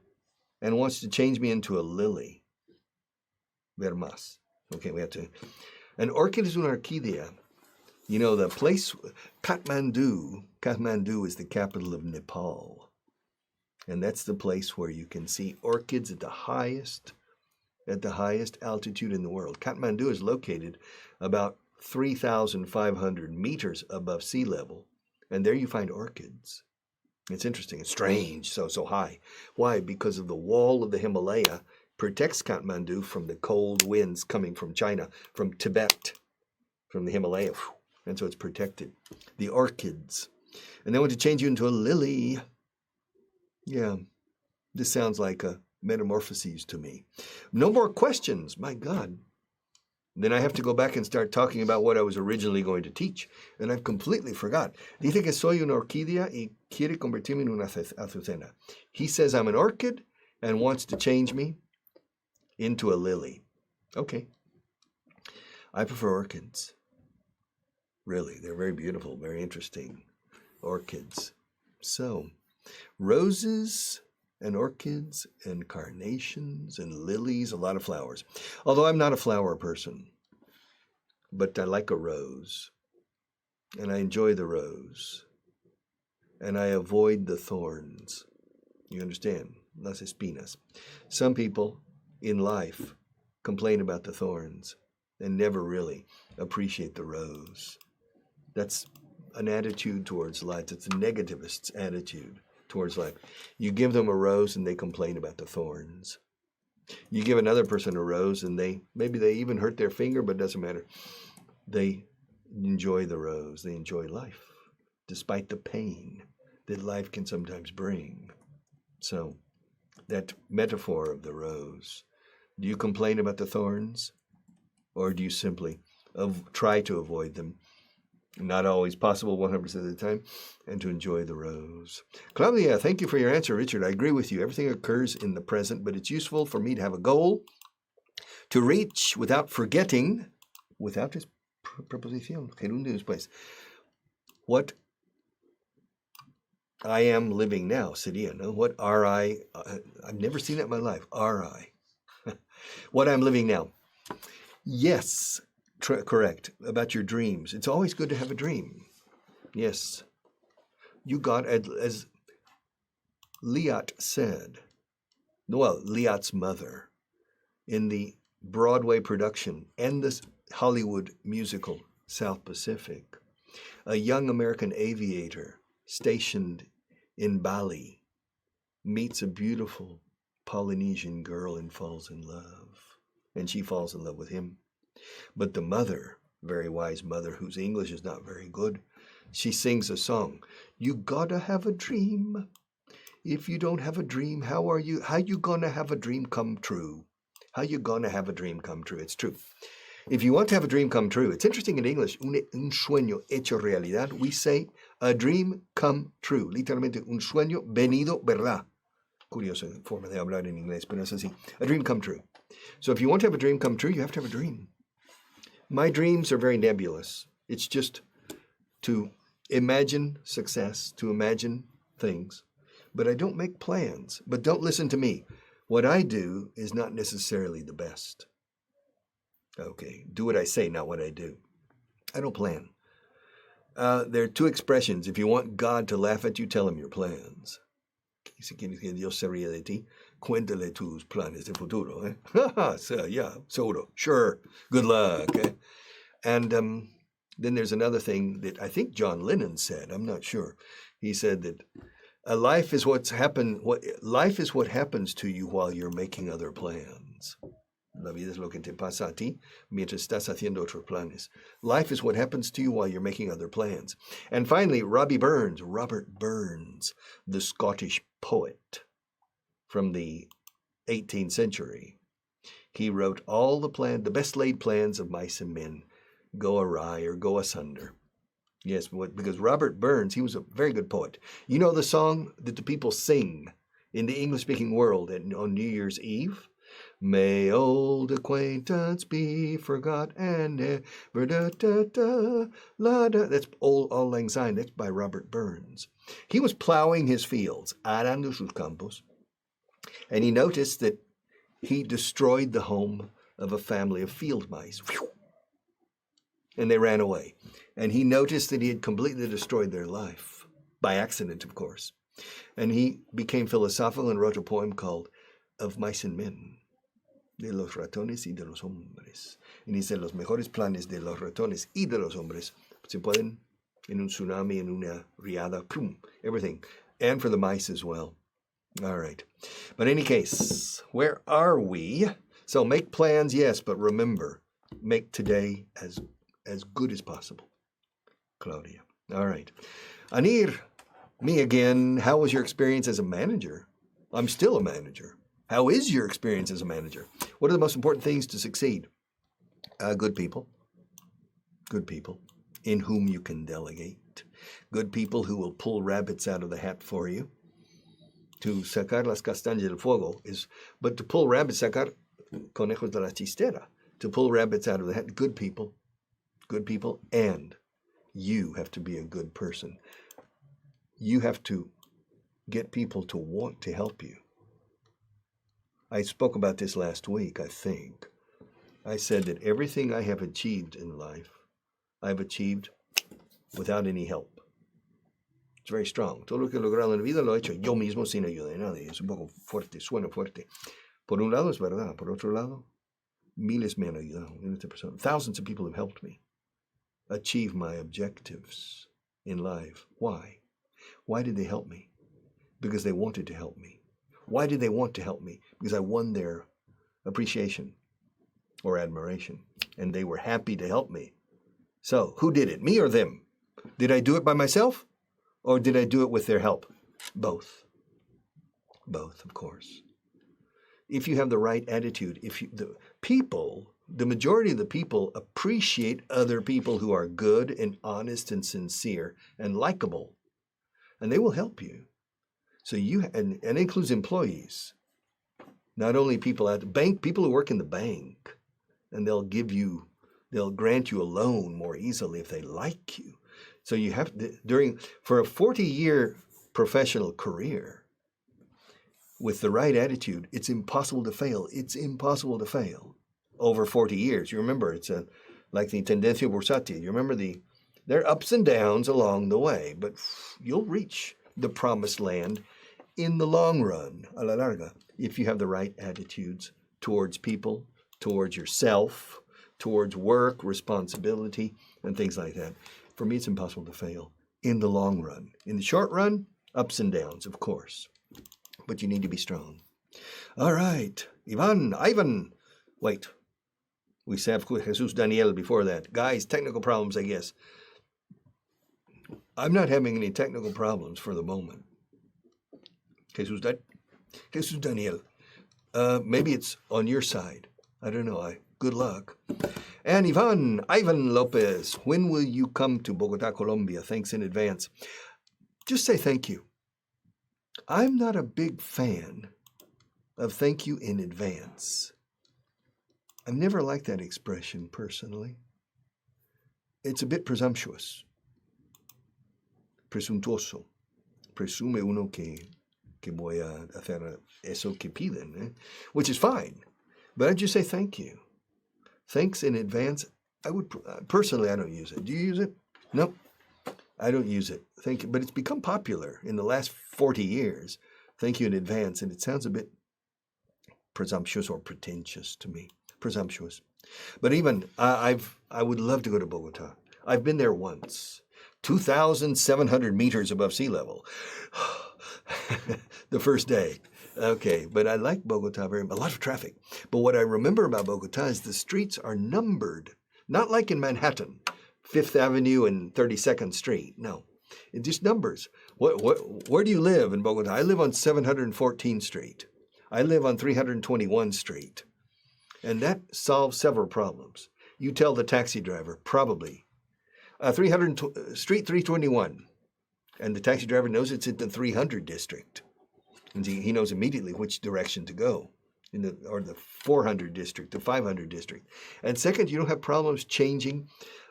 A: and wants to change me into a lily. Ver más. Okay, we have to. An orchid is una orquídea. You know, the place, Kathmandu is the capital of Nepal. And that's the place where you can see orchids at the highest altitude in the world. Kathmandu is located about 3,500 meters above sea level. And there you find orchids. It's interesting. It's strange, so high. Why? Because of the wall of the Himalaya protects Kathmandu from the cold winds coming from China, from Tibet, from the Himalaya. And so it's protected. The orchids. And they want to change you into a lily. Yeah, this sounds like a metamorphoses to me. No more questions. My God. Then I have to go back and start talking about what I was originally going to teach. And I've completely forgot. Dice que soy una orquídea y quiere convertirme en una azucena. He says I'm an orchid and wants to change me into a lily. Okay. I prefer orchids. Really, they're very beautiful, very interesting. Orchids. So, roses and orchids and carnations and lilies, a lot of flowers. Although I'm not a flower person, but I like a rose, and I enjoy the rose, and I avoid the thorns. You understand? Las espinas. Some people in life complain about the thorns and never really appreciate the rose. That's an attitude towards life. It's a negativist's attitude towards life. You give them a rose and they complain about the thorns. You give another person a rose and maybe they even hurt their finger, but it doesn't matter. They enjoy the rose. They enjoy life, despite the pain that life can sometimes bring. So, that metaphor of the rose. Do you complain about the thorns? Or do you simply try to avoid them? Not always possible 100% of the time, and to enjoy the rose. Claudia, thank you for your answer, Richard. I agree with you. Everything occurs in the present, but it's useful for me to have a goal to reach without forgetting, without this preposición, gerundio después, what I am living now, sería, no? What are I? I've never seen that in my life. Are I? What I'm living now. Yes. Correct. About your dreams. It's always good to have a dream. Yes. You got, as Liat said, well, Liat's mother, in the Broadway production and the Hollywood musical South Pacific, a young American aviator stationed in Bali meets a beautiful Polynesian girl and falls in love. And she falls in love with him. But the mother, very wise mother, whose English is not very good, she sings a song. You gotta have a dream. If you don't have a dream, how you gonna have a dream come true? How you gonna have a dream come true? It's true. If you want to have a dream come true, it's interesting in English, un sueño hecho realidad, we say a dream come true. Literalmente, un sueño venido verdad. Curiosa forma de hablar en inglés, pero es así. A dream come true. So if you want to have a dream come true, you have to have a dream. My dreams are very nebulous. It's just to imagine success, to imagine things. But I don't make plans. But don't listen to me. What I do is not necessarily the best. Okay, do what I say, not what I do. I don't plan. There are two expressions. If you want God to laugh at you, tell him your plans. Si quieres que Dios se ríe de ti, cuéntale tus planes de futuro. So, yeah, seguro, sure, good luck. And then there's another thing that I think John Lennon said. I'm not sure. He said that life is what happens to you while you're making other plans. La vida es lo que te pasa a ti mientras estás haciendo otros planes. Life is what happens to you while you're making other plans. And finally, Robert Burns, the Scottish poet from the 18th century. He wrote all the best laid plans of mice and men go awry or go asunder. Yes, because Robert Burns, he was a very good poet. You know the song that the people sing in the English-speaking world on New Year's Eve? May old acquaintance be forgot and never da-da-da-la-da. That's Auld Lang Syne. That's by Robert Burns. He was plowing his fields, arando sus campos, and he noticed that he destroyed the home of a family of field mice. And they ran away. And he noticed that he had completely destroyed their life, by accident, of course. And he became philosophical and wrote a poem called Of Mice and Men. De los ratones y de los hombres. Y dice, los mejores planes de los ratones y de los hombres se pueden en un tsunami, en una riada, pum, everything. And for the mice as well. All right. But in any case, where are we? So make plans, yes, but remember, make today as good as possible. Claudia. All right. Anir, me again. How was your experience as a manager? I'm still a manager. How is your experience as a manager? What are the most important things to succeed? Good people in whom you can delegate, good people who will pull rabbits out of the hat for you. To sacar las castañas del fuego but to pull rabbits, sacar conejos de la chistera, to pull rabbits out of the hat, good people, and you have to be a good person. You have to get people to want to help you. I spoke about this last week, I think. I said that everything I have achieved in life, I've achieved without any help. It's very strong. Todo lo que he logrado en la vida lo he hecho yo mismo sin ayuda de nadie. Es un poco fuerte, suena fuerte. Por un lado es verdad. Por otro lado, miles me han ayudado. Thousands of people have helped me achieve my objectives in life. Why? Why did they help me? Because they wanted to help me. Why did they want to help me? Because I won their appreciation or admiration, and they were happy to help me. So, who did it, me or them? Did I do it by myself, or did I do it with their help? Both. Both, of course. If you have the right attitude, the majority of the people appreciate other people who are good and honest and sincere and likable, and they will help you. So and it includes employees, not only people at the bank, people who work in the bank, and they'll grant you a loan more easily if they like you. So you have for a 40-year professional career, with the right attitude, it's impossible to fail. It's impossible to fail over 40 years. You remember, it's like the tendencia bursátil. You remember there are ups and downs along the way, but you'll reach the promised land in the long run, a la larga, if you have the right attitudes towards people, towards yourself, towards work, responsibility, and things like that. For me, it's impossible to fail in the long run. In the short run, ups and downs, of course, but you need to be strong. All right, Ivan, wait. We said Jesus Daniel before that. Guys, technical problems, I guess. I'm not having any technical problems for the moment. Jesus Daniel. Maybe it's on your side. I don't know. Good luck. And Ivan Lopez, when will you come to Bogota, Colombia? Thanks in advance. Just say thank you. I'm not a big fan of thank you in advance. I've never liked that expression personally. It's a bit presumptuous. Presuntuoso. Presume uno que voy a hacer eso que piden, which is fine. But I'd just say thank you. Thanks in advance. Personally, I don't use it. Do you use it? No, I don't use it. Thank you. But it's become popular in the last 40 years. Thank you in advance. And it sounds a bit presumptuous or pretentious to me. Presumptuous. But even, I would love to go to Bogota. I've been there once. 2,700 meters above sea level. The first day. Okay, but I like Bogota very much. A lot of traffic. But what I remember about Bogota is the streets are numbered. Not like in Manhattan, 5th Avenue and 32nd Street. No, it just numbers. Where do you live in Bogota? I live on 714th Street. I live on 321 Street. And that solves several problems. You tell the taxi driver, probably, Street 321. And the taxi driver knows it's in the 300 district. And he knows immediately which direction to go, or the 400 district, the 500 district. And second, you don't have problems changing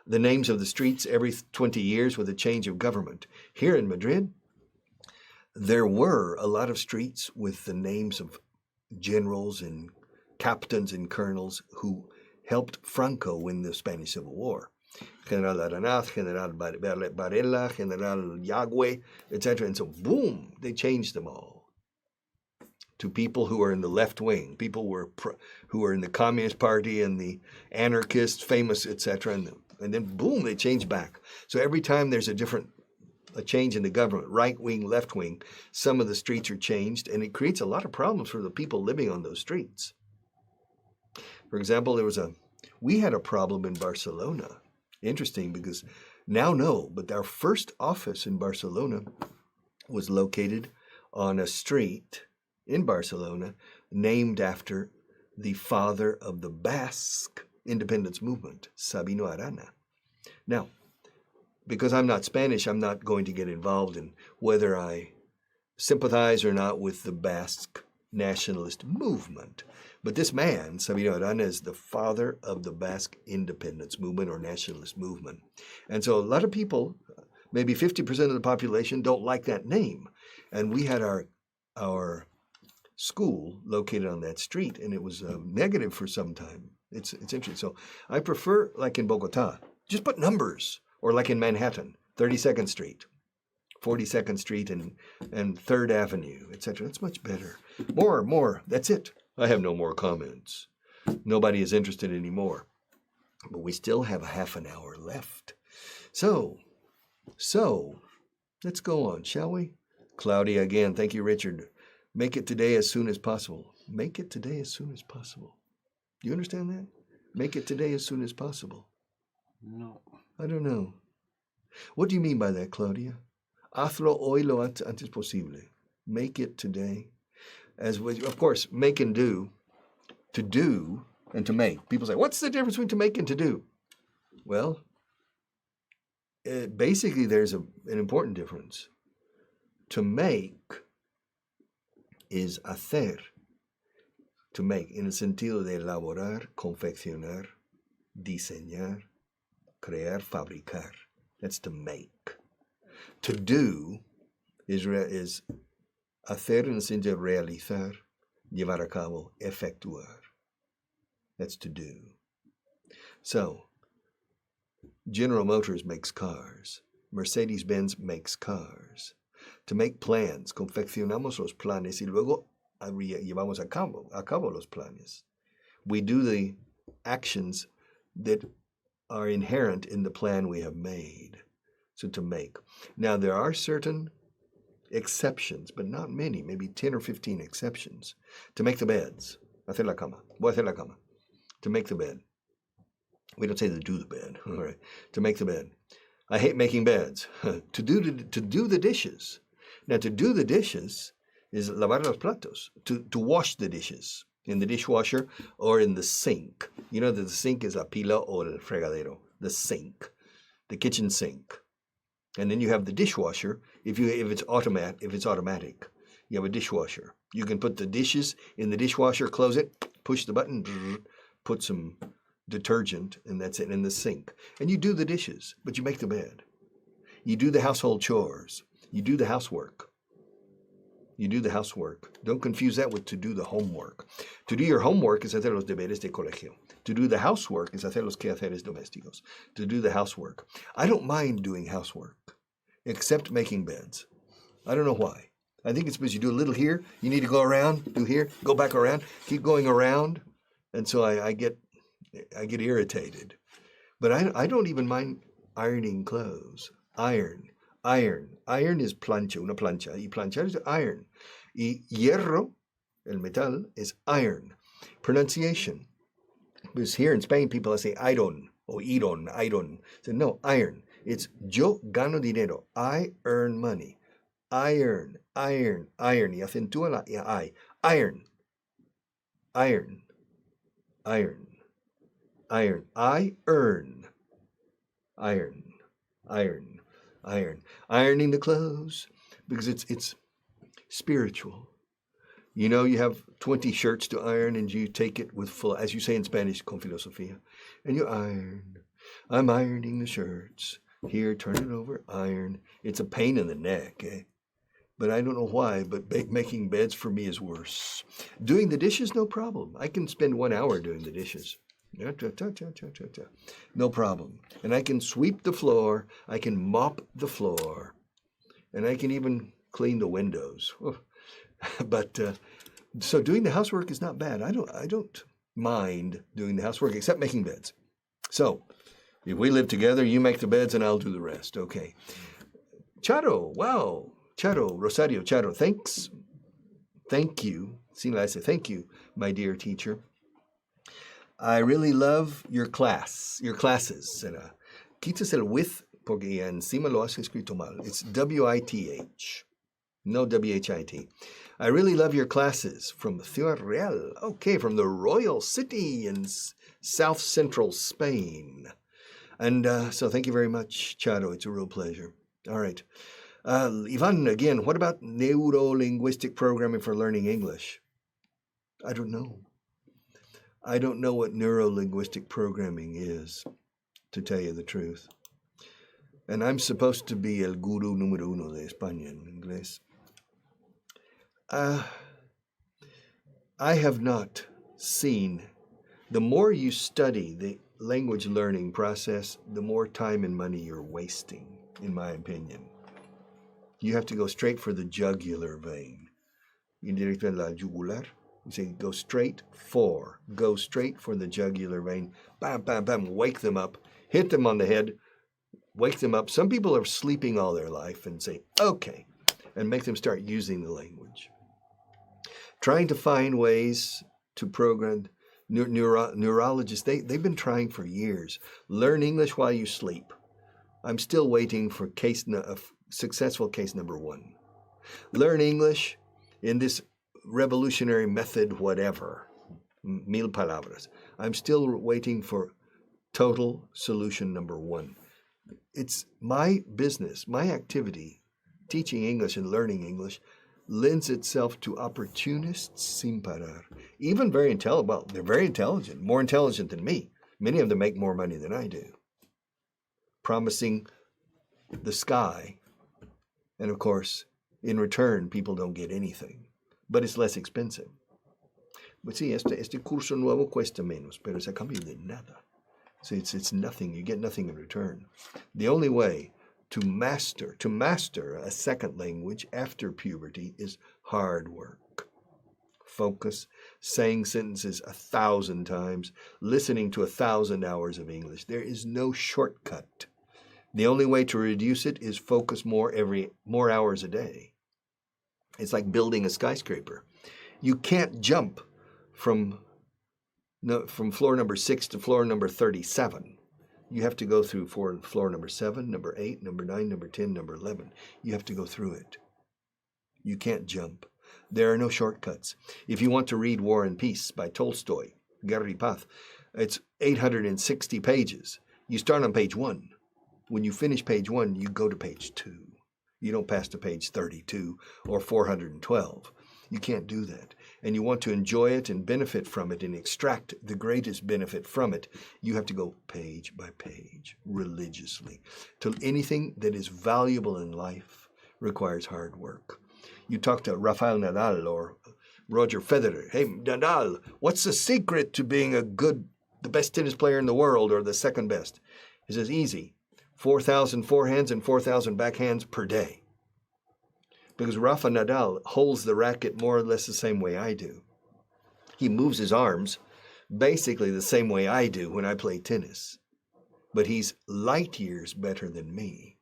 A: the names of the streets every 20 years with a change of government. Here in Madrid, there were a lot of streets with the names of generals and captains and colonels who helped Franco win the Spanish Civil War. General Aranaz, General Varela, General Yagüe, etc. And so, boom, they changed them all to people who are in the left wing, people who were in the Communist Party and the anarchists, famous, etc. And then, boom, they changed back. So every time there's a change in the government, right wing, left wing, some of the streets are changed, and it creates a lot of problems for the people living on those streets. For example, we had a problem in Barcelona. Interesting, because now no, but our first office in Barcelona was located on a street in Barcelona named after the father of the Basque independence movement, Sabino Arana. Now, because I'm not Spanish, I'm not going to get involved in whether I sympathize or not with the Basque nationalist movement. But this man, Sabino Arana, is the father of the Basque independence movement or nationalist movement. And so a lot of people, maybe 50% of the population, don't like that name. And we had our school located on that street, and it was negative for some time. It's interesting. So I prefer, like in Bogota, just put numbers, or like in Manhattan, 32nd Street, 42nd Street, and 3rd Avenue, etc. That's much better. More. That's it. I have no more comments. Nobody is interested anymore. But we still have a half an hour left. So, let's go on, shall we? Claudia again. Thank you, Richard. Make it today as soon as possible. Make it today as soon as possible. Do you understand that? Make it today as soon as possible.
B: No.
A: I don't know. What do you mean by that, Claudia? Hazlo hoy lo antes posible. Make it today. Of course, make and do. To do and to make. People say, what's the difference between to make and to do? Well, basically there's an important difference. To make is hacer. To make, en el sentido de elaborar, confeccionar, diseñar, crear, fabricar. That's to make. To do is hacer en el sentido de realizar, llevar a cabo, efectuar. That's to do. So, General Motors makes cars. Mercedes-Benz makes cars. To make plans, confeccionamos los planes y luego llevamos a cabo los planes. We do the actions that are inherent in the plan we have made. So to make. Now, there are certain exceptions, but not many, maybe 10 or 15 exceptions. To make the beds. Hacer la cama. Voy a hacer la cama. To make the bed. We don't say to do the bed. All right. To make the bed. I hate making beds. To do the dishes. Now, to do the dishes is lavar los platos. To wash the dishes in the dishwasher or in the sink. You know that the sink is a pila or el fregadero. The sink. The kitchen sink. And then you have the dishwasher. If it's automatic, you have a dishwasher. You can put the dishes in the dishwasher, close it, push the button, put some detergent, and that's it in the sink. And you do the dishes, but you make the bed. You do the household chores. You do the housework. You do the housework. Don't confuse that with to do the homework. To do your homework is hacer los deberes de colegio. To do the housework is hacer los quehaceres domésticos. To do the housework. I don't mind doing housework, except making beds. I don't know why. I think it's because you do a little here, you need to go around, do here, go back around, keep going around, and so I get irritated. But I don't even mind ironing clothes. Iron is plancha, una plancha, y planchar is iron. Y hierro, el metal, is iron. Pronunciation. Because here in Spain, people say iron, or iron. So no, iron. It's yo gano dinero. I earn money. Iron. Y acentúa la I. Iron. I earn. Iron. Ironing the clothes, because it's spiritual. You know, you have 20 shirts to iron, and you take it with full, as you say in Spanish, con filosofía, and you iron. I'm ironing the shirts. Here, turn it over, iron. It's a pain in the neck, eh? But I don't know why, but making beds for me is worse. Doing the dishes, no problem. I can spend 1 hour doing the dishes. No problem. And I can sweep the floor. I can mop the floor. And I can even clean the windows. But so doing the housework is not bad. I don't mind doing the housework except making beds. So if we live together, you make the beds and I'll do the rest. Okay. Charo, wow. Charo, Rosario, Charo, thanks. Thank you. Thank you, my dear teacher. I really love your classes. Quitas el with porque encima lo has escrito mal. It's W-I-T-H. No W-H-I-T. I really love your classes from Ciudad Real. Okay, from the Royal City in South Central Spain. And so thank you very much, Charo. It's a real pleasure. All right. Ivan, again, what about neuro-linguistic programming for learning English? I don't know. I don't know what neuro-linguistic programming is, to tell you the truth. And I'm supposed to be el guru número uno de España en inglés. I have not seen. The more you study the language learning process, the more time and money you're wasting, in my opinion. You have to go straight for the jugular vein. Indirecto en la jugular. You say go straight for the jugular vein. Bam, bam, bam, wake them up, hit them on the head, wake them up. Some people are sleeping all their life and say, okay, and make them start using the language. Trying to find ways to program neurologists, they've been trying for years. Learn English while you sleep. I'm still waiting for successful case number 1. Learn English in this revolutionary method, whatever, mil palabras. I'm still waiting for total solution number 1. It's my business, my activity, teaching English and learning English, lends itself to opportunists sin parar. Even very intelligent. Well, they're very intelligent, more intelligent than me. Many of them make more money than I do. Promising the sky. And of course, in return, people don't get anything. But it's less expensive. But sí, este curso nuevo cuesta menos, pero es a cambio de nada. So it's nothing. You get nothing in return. The only way to master a second language after puberty is hard work. Focus, saying sentences 1,000 times, listening to 1,000 hours of English. There is no shortcut. The only way to reduce it is focus more hours a day. It's like building a skyscraper. You can't jump from floor number 6 to floor number 37. You have to go through floor number 7, number 8, number 9, number 10, number 11. You have to go through it. You can't jump. There are no shortcuts. If you want to read War and Peace by Tolstoy, Guerra y Paz, it's 860 pages. You start on page 1. When you finish page 1, you go to page 2. You don't pass to page 32 or 412. You can't do that. And you want to enjoy it and benefit from it and extract the greatest benefit from it, you have to go page by page, religiously. To anything that is valuable in life requires hard work. You talk to Rafael Nadal or Roger Federer. Hey, Nadal, what's the secret to being the best tennis player in the world or the second best? He says, easy. 4,000 forehands and 4,000 backhands per day. Because Rafa Nadal holds the racket more or less the same way I do. He moves his arms basically the same way I do when I play tennis. But he's light years better than me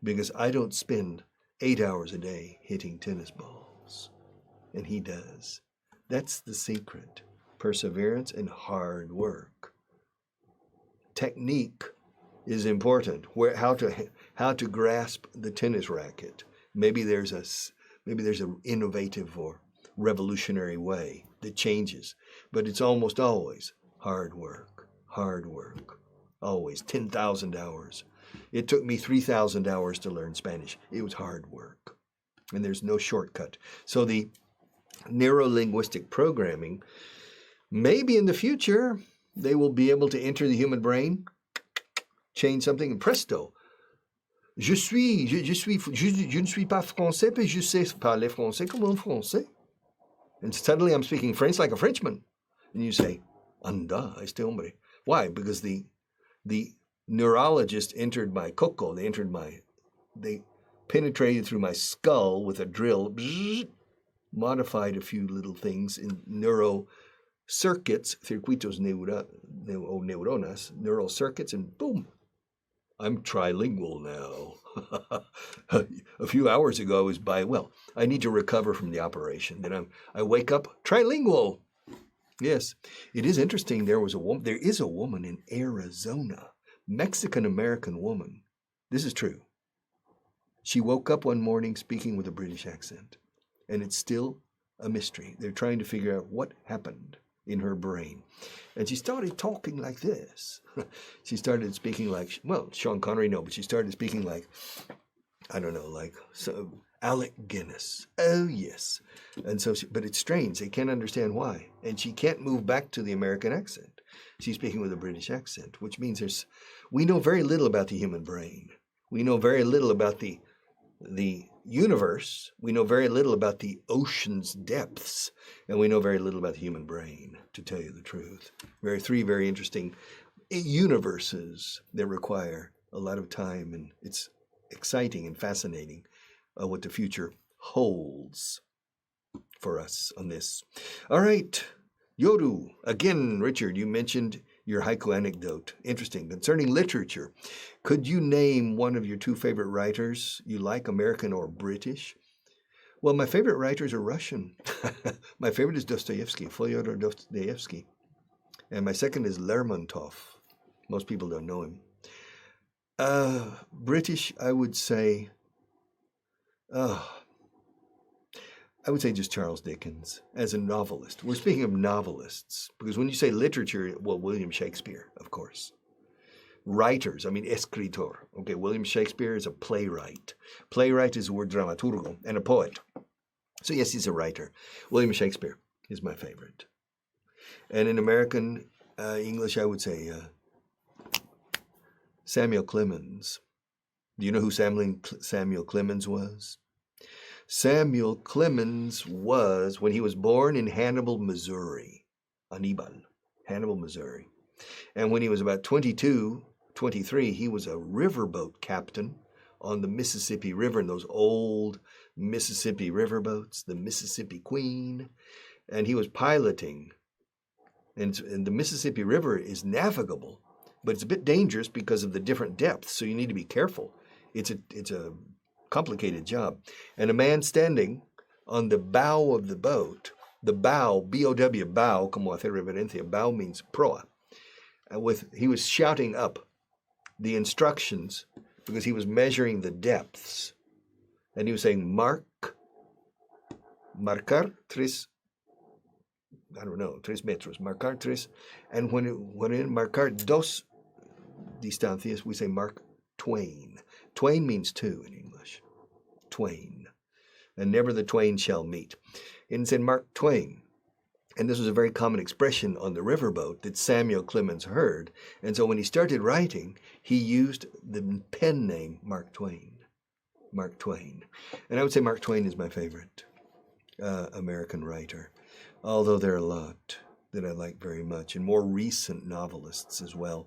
A: because I don't spend 8 hours a day hitting tennis balls. And he does. That's the secret. Perseverance and hard work. Technique is important. How to grasp the tennis racket. Maybe there's an innovative or revolutionary way that changes, but it's almost always hard work. Always 10,000 hours. It took me 3,000 hours to learn Spanish. It was hard work, and there's no shortcut. So the neuro-linguistic programming, maybe in the future they will be able to enter the human brain, change something, and presto. Je ne suis pas français, mais je sais parler français comme un français. And suddenly I'm speaking French like a Frenchman. And you say, anda, este hombre. Why? Because the neurologist entered my coco, they penetrated through my skull with a drill, modified a few little things in neural circuits, circuitos neuronas, neural circuits, and boom, I'm trilingual now. A few hours ago, I was I need to recover from the operation. Then I wake up trilingual. Yes, it is interesting. There is a woman in Arizona, Mexican-American woman. This is true. She woke up one morning speaking with a British accent, and it's still a mystery. They're trying to figure out what happened in her brain. And she started talking like this. She started speaking like, well, Sean Connery, no, but she started speaking like, I don't know, like Alec Guinness. Oh, yes. And so, but it's strange. They can't understand why. And she can't move back to the American accent. She's speaking with a British accent, which means we know very little about the human brain. We know very little about the universe. We know very little about the ocean's depths. And we know very little about the human brain, to tell you the truth. Three very interesting universes that require a lot of time, and it's exciting and fascinating what the future holds for us on this. All right, Yoru. Again, Richard, you mentioned your haiku anecdote. Interesting. Concerning literature, could you name one of your two favorite writers you like, American or British? Well, my favorite writers are Russian. My favorite is Dostoevsky, Fyodor Dostoevsky. And my second is Lermontov. Most people don't know him. British, I would say just Charles Dickens as a novelist. We're speaking of novelists, because when you say literature, well, William Shakespeare, of course. Writers, I mean, escritor. Okay, William Shakespeare is a playwright. Playwright is the word dramaturgo, and a poet. So yes, he's a writer. William Shakespeare is my favorite. And in American English, I would say Samuel Clemens. Do you know who Samuel Clemens was? Samuel Clemens was, when he was born in Hannibal, Missouri, Hannibal, Missouri. And when he was about 22, 23, he was a riverboat captain on the Mississippi River, in those old Mississippi riverboats, the Mississippi Queen. And he was piloting. And the Mississippi River is navigable, but it's a bit dangerous because of the different depths, so you need to be careful. It's a complicated job. And a man standing on the bow of the boat, the bow, B-O-W, bow, como hacer reverencia, bow means proa. He was shouting up the instructions because he was measuring the depths. And he was saying, marcar tres metros, marcar tres. And when marcar dos distancias, we say mark twain. Twain means two in English. Twain. And never the twain shall meet. And it said Mark Twain. And this was a very common expression on the riverboat that Samuel Clemens heard. And so when he started writing, he used the pen name Mark Twain. Mark Twain. And I would say Mark Twain is my favorite American writer, although there are a lot that I like very much, and more recent novelists as well.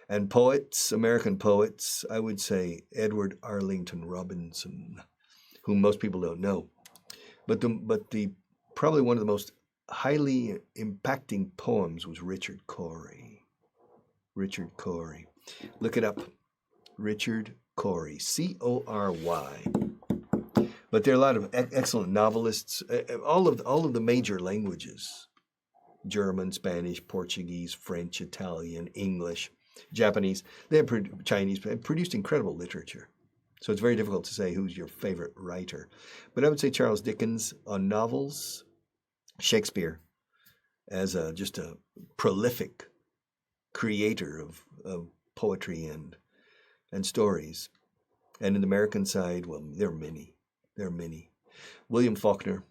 A: And poets, American poets, I would say Edward Arlington Robinson, whom most people don't know. But probably one of the most highly impacting poems was Richard Cory. Richard Cory. Look it up. Richard Cory, C-O-R-Y. But there are a lot of excellent novelists, all of the major languages, German, Spanish, Portuguese, French, Italian, English, Japanese, Chinese, have produced incredible literature. So it's very difficult to say who's your favorite writer. But I would say Charles Dickens on novels, Shakespeare as just a prolific creator of poetry and stories. And in the American side, well, there are many. William Faulkner.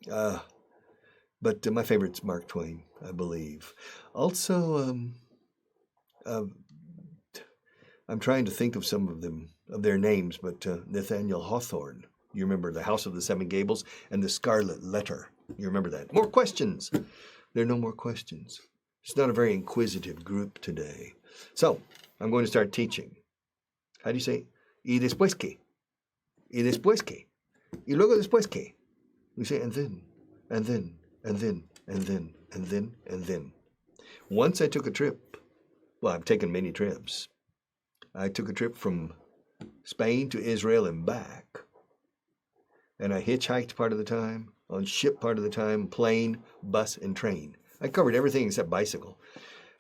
A: But my favorite's Mark Twain, I believe. Also, I'm trying to think of some of their names, but Nathaniel Hawthorne. You remember The House of the Seven Gables and The Scarlet Letter. You remember that? More questions. There are no more questions. It's not a very inquisitive group today. So, I'm going to start teaching. How do you say? Y después qué? Y después qué? Y luego después qué? We say and then, and then, and then, and then, and then, and then. Once I took a trip. Well, I've taken many trips. I took a trip from Spain to Israel and back. And I hitchhiked part of the time, on ship part of the time, plane, bus, and train. I covered everything except bicycle.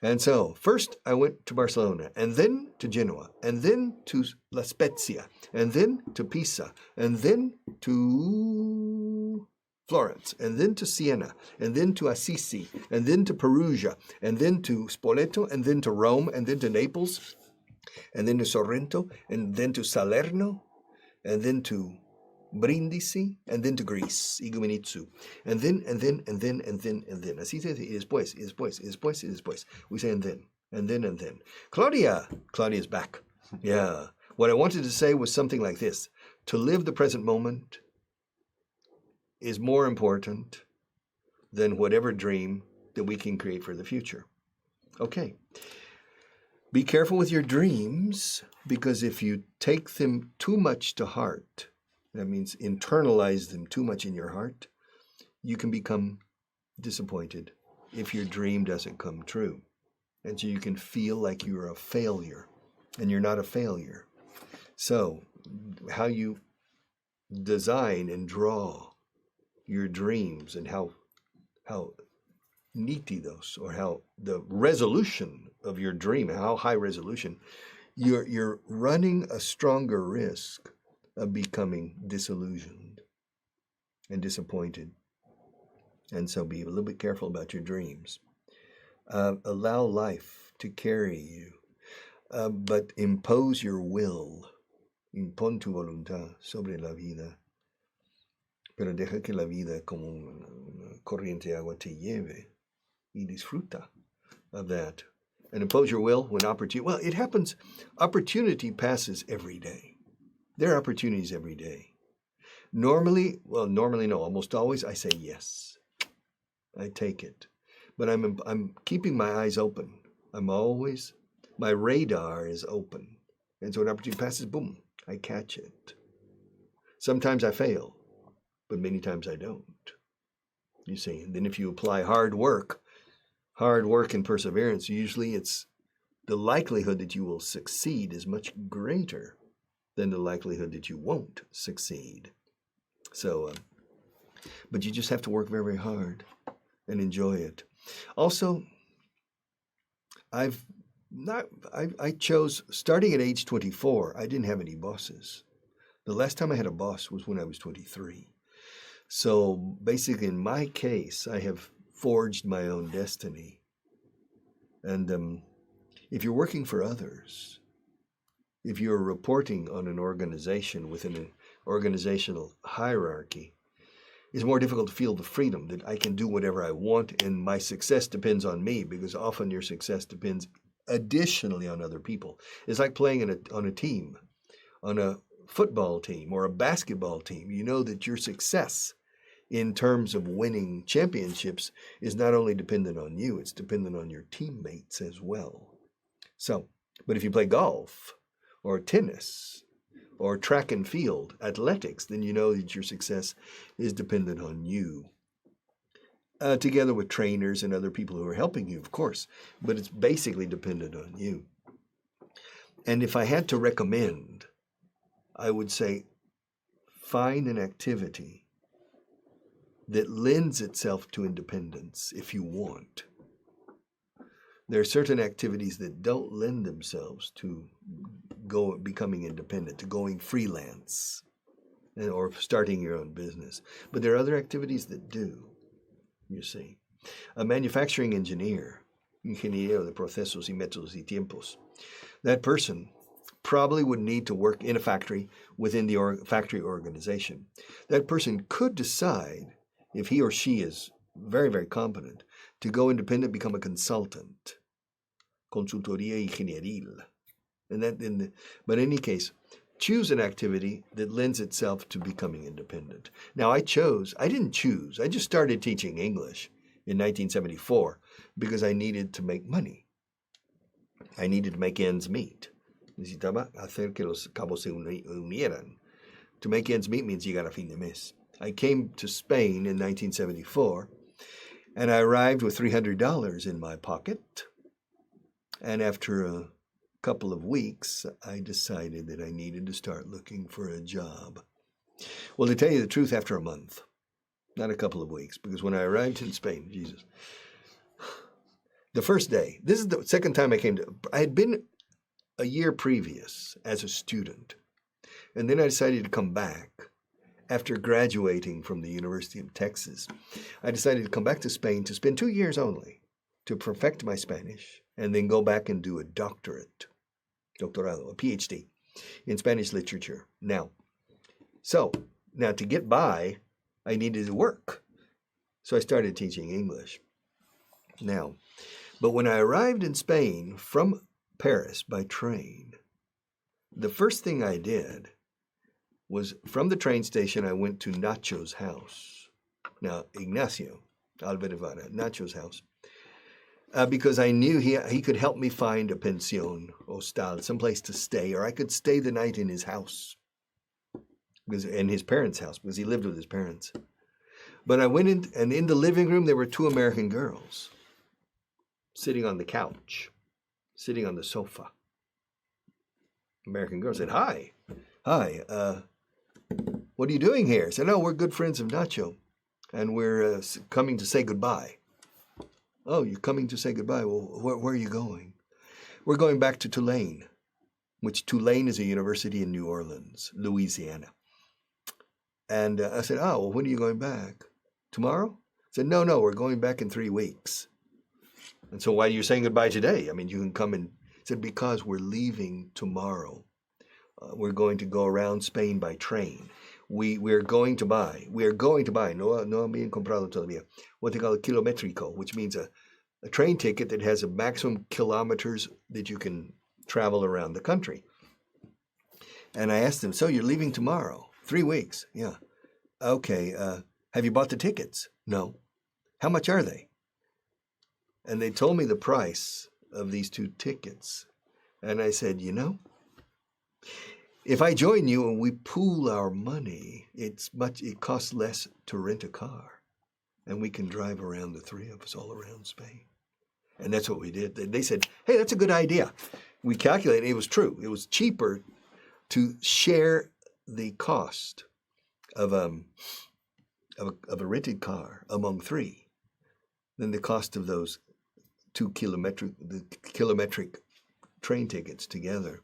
A: And so, first I went to Barcelona, and then to Genoa, and then to La Spezia, and then to Pisa, and then to Florence, and then to Siena, and then to Assisi, and then to Perugia, and then to Spoleto, and then to Rome, and then to Naples, and then to Sorrento, and then to Salerno, and then to Brindisi, and then to Greece, Igoumenitsu, and then. Así se dice, y después. We say and then. Claudia's back. Yeah. What I wanted to say was something like this. To live the present moment is more important than whatever dream that we can create for the future. Okay. Be careful with your dreams, because if you take them too much to heart, that means internalize them too much in your heart, you can become disappointed if your dream doesn't come true. And so you can feel like you're a failure, and you're not a failure. So how you design and draw your dreams, and how nítidos, or how the resolution of your dream, how high resolution, you're running a stronger risk of becoming disillusioned and disappointed. And so be a little bit careful about your dreams. Allow life to carry you, but impose your will. Impon tu voluntad sobre la vida. Pero deja que la vida como una corriente de agua te lleve, y disfruta of that. And impose your will when opportunity, well, it happens, opportunity passes every day. There are opportunities every day. Normally no, almost always I say yes. I take it. But I'm keeping my eyes open. My radar is open. And so when opportunity passes, boom, I catch it. Sometimes I fail, but many times I don't. You see, and then if you apply hard work and perseverance, usually it's the likelihood that you will succeed is much greater than the likelihood that you won't succeed. So, but you just have to work very, very hard and enjoy it. Also, I chose, starting at age 24, I didn't have any bosses. The last time I had a boss was when I was 23. So basically, in my case, I have forged my own destiny. And if you're working for others, if you're reporting on an organization within an organizational hierarchy, it's more difficult to feel the freedom that I can do whatever I want, and my success depends on me, because often your success depends additionally on other people. It's like playing on a team, on a football team or a basketball team. You know that your success in terms of winning championships is not only dependent on you, it's dependent on your teammates as well. So, but if you play golf or tennis or track and field, athletics, then you know that your success is dependent on you. Together with trainers and other people who are helping you, of course, but it's basically dependent on you. And if I had to recommend, I would say find an activity that lends itself to independence if you want. There are certain activities that don't lend themselves to becoming independent, to going freelance, or starting your own business. But there are other activities that do, you see. A manufacturing engineer, ingeniero de procesos y métodos y tiempos, that person probably would need to work in a factory within the factory organization. That person could decide, if he or she is very, very competent, to go independent, become a consultant, consultoría ingenieril. But in any case, choose an activity that lends itself to becoming independent. Now, I didn't choose. I just started teaching English in 1974 because I needed to make money. I needed to make ends meet. Necesitaba hacer que los cabos se unieran. To make ends meet means llegar a fin de mes. I came to Spain in 1974, and I arrived with $300 in my pocket. And after a couple of weeks, I decided that I needed to start looking for a job. Well, to tell you the truth, after a month, not a couple of weeks, because when I arrived in Spain, Jesus, the first day, this is the second time I had been a year previous as a student. And then I decided to come back. after graduating from the University of Texas, I decided to come back to Spain to spend 2 years only to perfect my Spanish and then go back and do a doctorate, doctorado, a PhD in Spanish literature. Now to get by, I needed to work. So I started teaching English. Now, but when I arrived in Spain from Paris by train, the first thing I did was from the train station, I went to Nacho's house. Now, Ignacio Alvarez, Nacho's house, because I knew he could help me find a pensión, hostal, someplace to stay, or I could stay the night in his house, in his parents' house, because he lived with his parents. But I went in, and in the living room, there were 2 American girls sitting on the couch, sitting on the sofa. American girl said, hi, what are you doing here? I said, no, we're good friends of Nacho, and we're coming to say goodbye. Oh, you're coming to say goodbye? Well, where are you going? We're going back to Tulane, which Tulane is a university in New Orleans, Louisiana. And I said, oh, well, when are you going back? Tomorrow? I said, no, we're going back in 3 weeks. And so why are you saying goodbye today? I mean, you can come and... I said, because we're leaving tomorrow. We're going to go around Spain by train. We're going to buy, no bien comprado todavía, what they call a kilométrico, which means a train ticket that has a maximum kilometers that you can travel around the country. And I asked them, so you're leaving tomorrow? 3 weeks, yeah. Okay, have you bought the tickets? No. How much are they? And they told me the price of these 2 tickets. And I said, if I join you and we pool our money, it costs less to rent a car. And we can drive around, the 3 of us, all around Spain. And that's what we did. They said, hey, that's a good idea. We calculated, it was true. It was cheaper to share the cost of a rented car among 3 than the cost of those 2 kilometric train tickets together.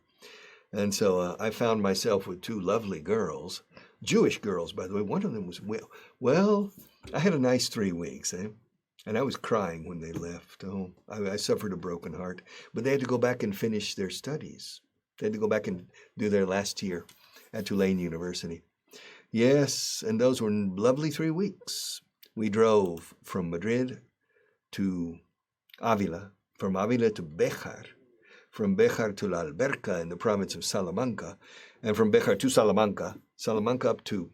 A: And so I found myself with 2 lovely girls, Jewish girls, by the way. One of them was, well, I had a nice 3 weeks, and I was crying when they left. Oh, I suffered a broken heart. But they had to go back and finish their studies. They had to go back and do their last year at Tulane University. Yes, and those were lovely 3 weeks. We drove from Madrid to Avila, from Avila to Béjar, from Béjar to La Alberca in the province of Salamanca, and from Béjar to Salamanca, Salamanca up to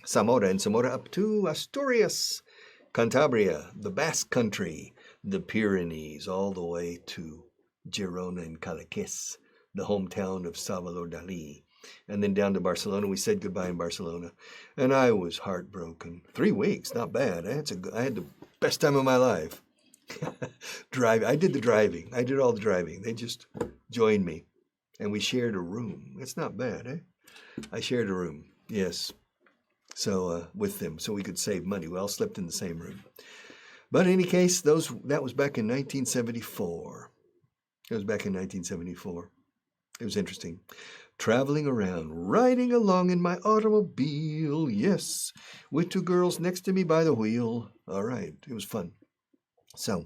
A: Zamora, and Zamora up to Asturias, Cantabria, the Basque Country, the Pyrenees, all the way to Girona and Cadaqués, the hometown of Salvador Dalí. And then down to Barcelona. We said goodbye in Barcelona. And I was heartbroken. 3 weeks, not bad. I had the best time of my life. I did the driving. I did all the driving. They just joined me. And we shared a room. It's not bad, I shared a room, yes. So with them, so we could save money. We all slept in the same room. But in any case, that was back in 1974. It was back in 1974. It was interesting. Traveling around, riding along in my automobile, yes, with 2 girls next to me by the wheel. All right, it was fun. So,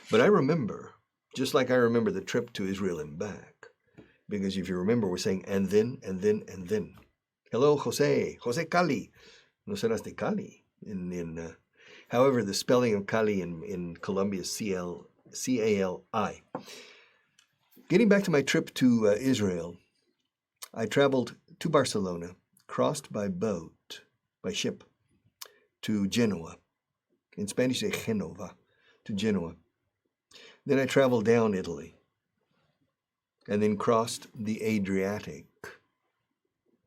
A: but I remember, just like I remember the trip to Israel and back, because if you remember, we're saying, and then. Hello, Jose Cali. No serás de Cali. However, the spelling of Cali in Colombia is C-A-L-I. Getting back to my trip to Israel, I traveled to Barcelona, crossed by ship, to Genoa. In Spanish, say Genova, to Genoa. Then I traveled down Italy, and then crossed the Adriatic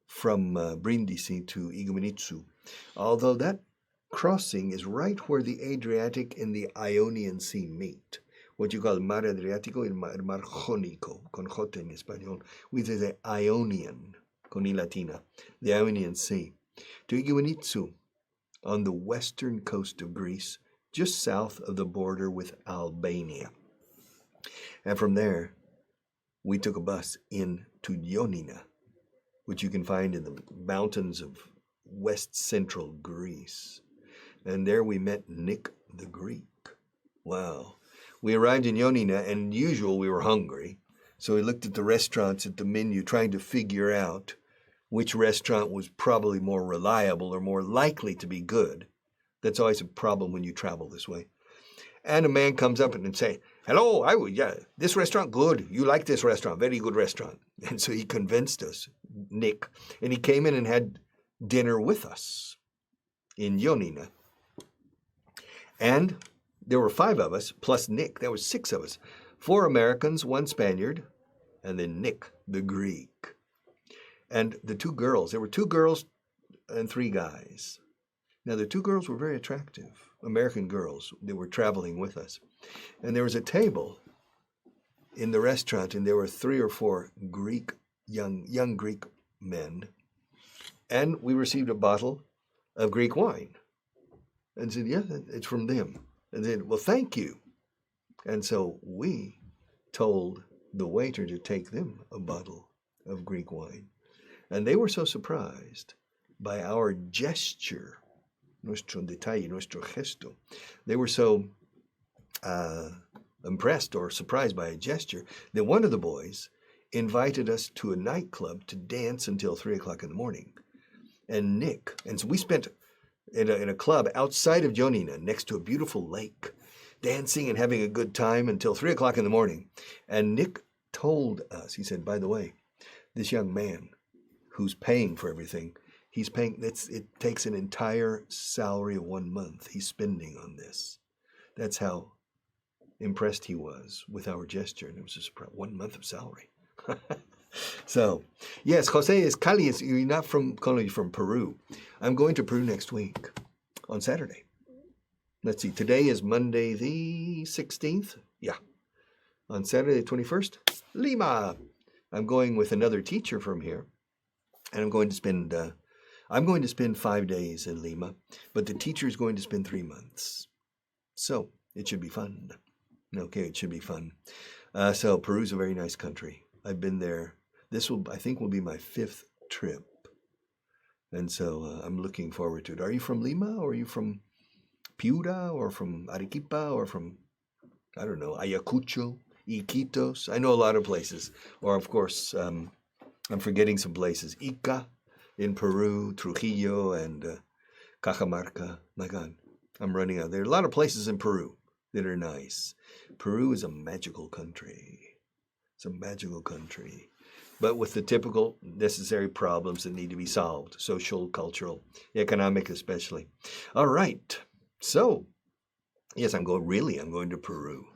A: from Brindisi to Igoumenitsa. Although that crossing is right where the Adriatic and the Ionian Sea meet. What you call el mar Adriático y el mar Jónico, con J en español, which is the Ionian, con I latina, the Ionian Sea, to Igoumenitsa on the western coast of Greece, just south of the border with Albania. And from there, we took a bus into Ioannina, which you can find in the mountains of west central Greece. And there we met Nick the Greek. Wow. We arrived in Ioannina, and usual we were hungry. So we looked at the restaurants at the menu, trying to figure out which restaurant was probably more reliable or more likely to be good. That's always a problem when you travel this way. And a man comes up and say, hello, this restaurant, good. You like this restaurant, very good restaurant. And so he convinced us, Nick, and he came in and had dinner with us in Ioannina. And there were 5 of us, plus Nick. There was 6 of us. 4 Americans, 1 Spaniard, and then Nick, the Greek. And the 2 girls, there were 2 girls and 3 guys. Now, the 2 girls were very attractive, American girls that were traveling with us. And there was a table in the restaurant, and there were 3 or 4 Greek, young Greek men. And we received a bottle of Greek wine. And said, yeah, it's from them. And said, well, thank you. And so we told the waiter to take them a bottle of Greek wine. And they were so surprised by our gesture, nuestro detalle, nuestro gesto. They were so impressed or surprised by a gesture that one of the boys invited us to a nightclub to dance until 3 o'clock in the morning. And so we spent in a club outside of Ioannina next to a beautiful lake, dancing and having a good time until 3 o'clock in the morning. And Nick told us, he said, by the way, this young man who's paying for everything, it takes an entire salary of 1 month he's spending on this. That's how impressed he was with our gesture. And it was just 1 month of salary. So, yes, Jose is Cali. You're not from Colombia, you're from Peru. I'm going to Peru next week on Saturday. Let's see, today is Monday the 16th. Yeah. On Saturday the 21st, Lima. I'm going with another teacher from here. And I'm going to spend 5 days in Lima, but the teacher is going to spend 3 months. So it should be fun. Okay, it should be fun. So Peru's a very nice country. I've been there. This I think will be my 5th trip. And so I'm looking forward to it. Are you from Lima, or are you from Piura, or from Arequipa, or from, I don't know, Ayacucho, Iquitos? I know a lot of places. Or, of course, I'm forgetting some places. Ica in Peru, Trujillo, and Cajamarca. My God, I'm running out. There are a lot of places in Peru that are nice. Peru is a magical country. It's a magical country, but with the typical necessary problems that need to be solved, social, cultural, economic especially. All right. So, yes, I'm going to Peru.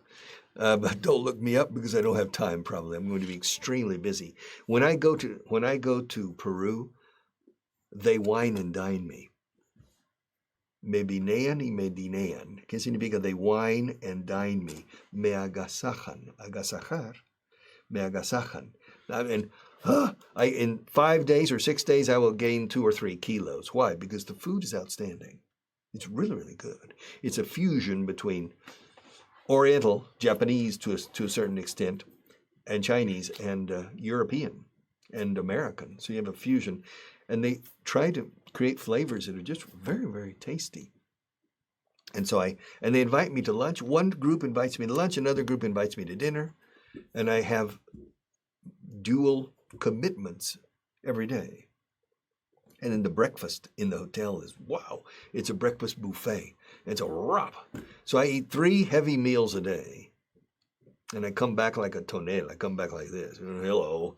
A: But don't look me up because I don't have time probably. I'm going to be extremely busy. When I go to Peru, they wine and dine me. Me vinean y me dinean. ¿Qué significa? They wine and dine me. Me agasajan. Agasajar. Me agasajan. And in 5 days or 6 days, I will gain 2 or 3 kilos. Why? Because the food is outstanding. It's really, really good. It's a fusion between Oriental, Japanese to a certain extent, and Chinese, and European, and American. So you have a fusion. And they try to create flavors that are just very, very tasty. And so they invite me to lunch. One group invites me to lunch, another group invites me to dinner. And I have dual commitments every day. And then the breakfast in the hotel is, wow, it's a breakfast buffet. It's a wrap. So I eat 3 heavy meals a day. And I come back like a tonel. I come back like this. Hello.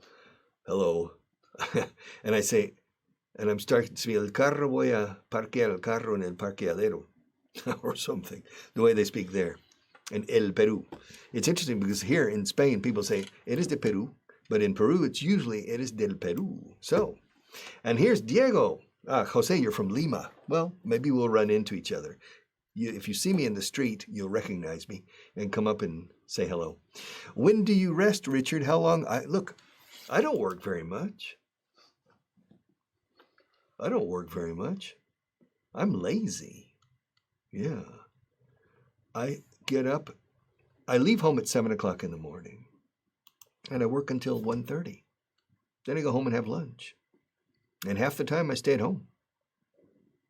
A: And I say, and I'm starting to say, el carro voy a parquear el carro en el parqueadero. Or something. The way they speak there. And el Peru. It's interesting because here in Spain, people say, eres de Peru. But in Peru, it's usually, eres del Peru. So, and here's Diego. Jose, you're from Lima. Well, maybe we'll run into each other. If you see me in the street, you'll recognize me and come up and say hello. When do you rest, Richard? How long? Look, I don't work very much. I'm lazy. Yeah. I get up. I leave home at 7 o'clock in the morning. And I work until 1:30. Then I go home and have lunch. And half the time I stay at home.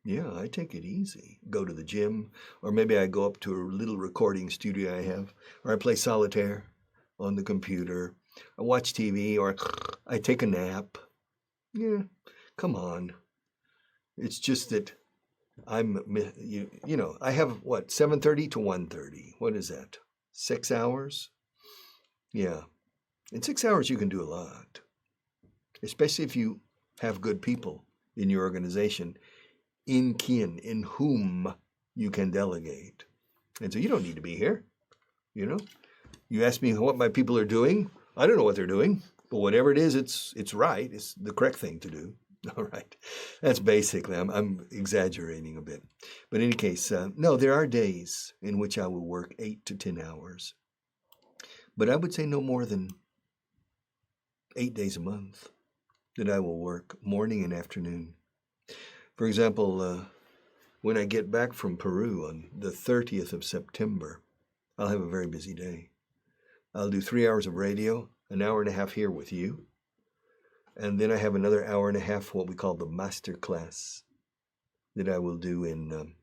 A: Yeah, I take it easy. Go to the gym, or maybe I go up to a little recording studio I have, or I play solitaire on the computer. I watch TV, or I take a nap. Yeah, come on. It's just that I have what, 7:30 to 1:30. What is that? 6 hours? Yeah. In 6 hours, you can do a lot, especially if you have good people in your organization, in whom you can delegate. And so you don't need to be here. You ask me what my people are doing. I don't know what they're doing, but whatever it is, it's right. It's the correct thing to do. All right. That's basically, I'm exaggerating a bit. But in any case, no, there are days in which I will work 8 to 10 hours. But I would say no more than 8 days a month that I will work morning and afternoon. For example, when I get back from Peru on the 30th of September, I'll have a very busy day. I'll do 3 hours of radio, an hour and a half here with you, and then I have another hour and a half, what we call the master class, that I will do in,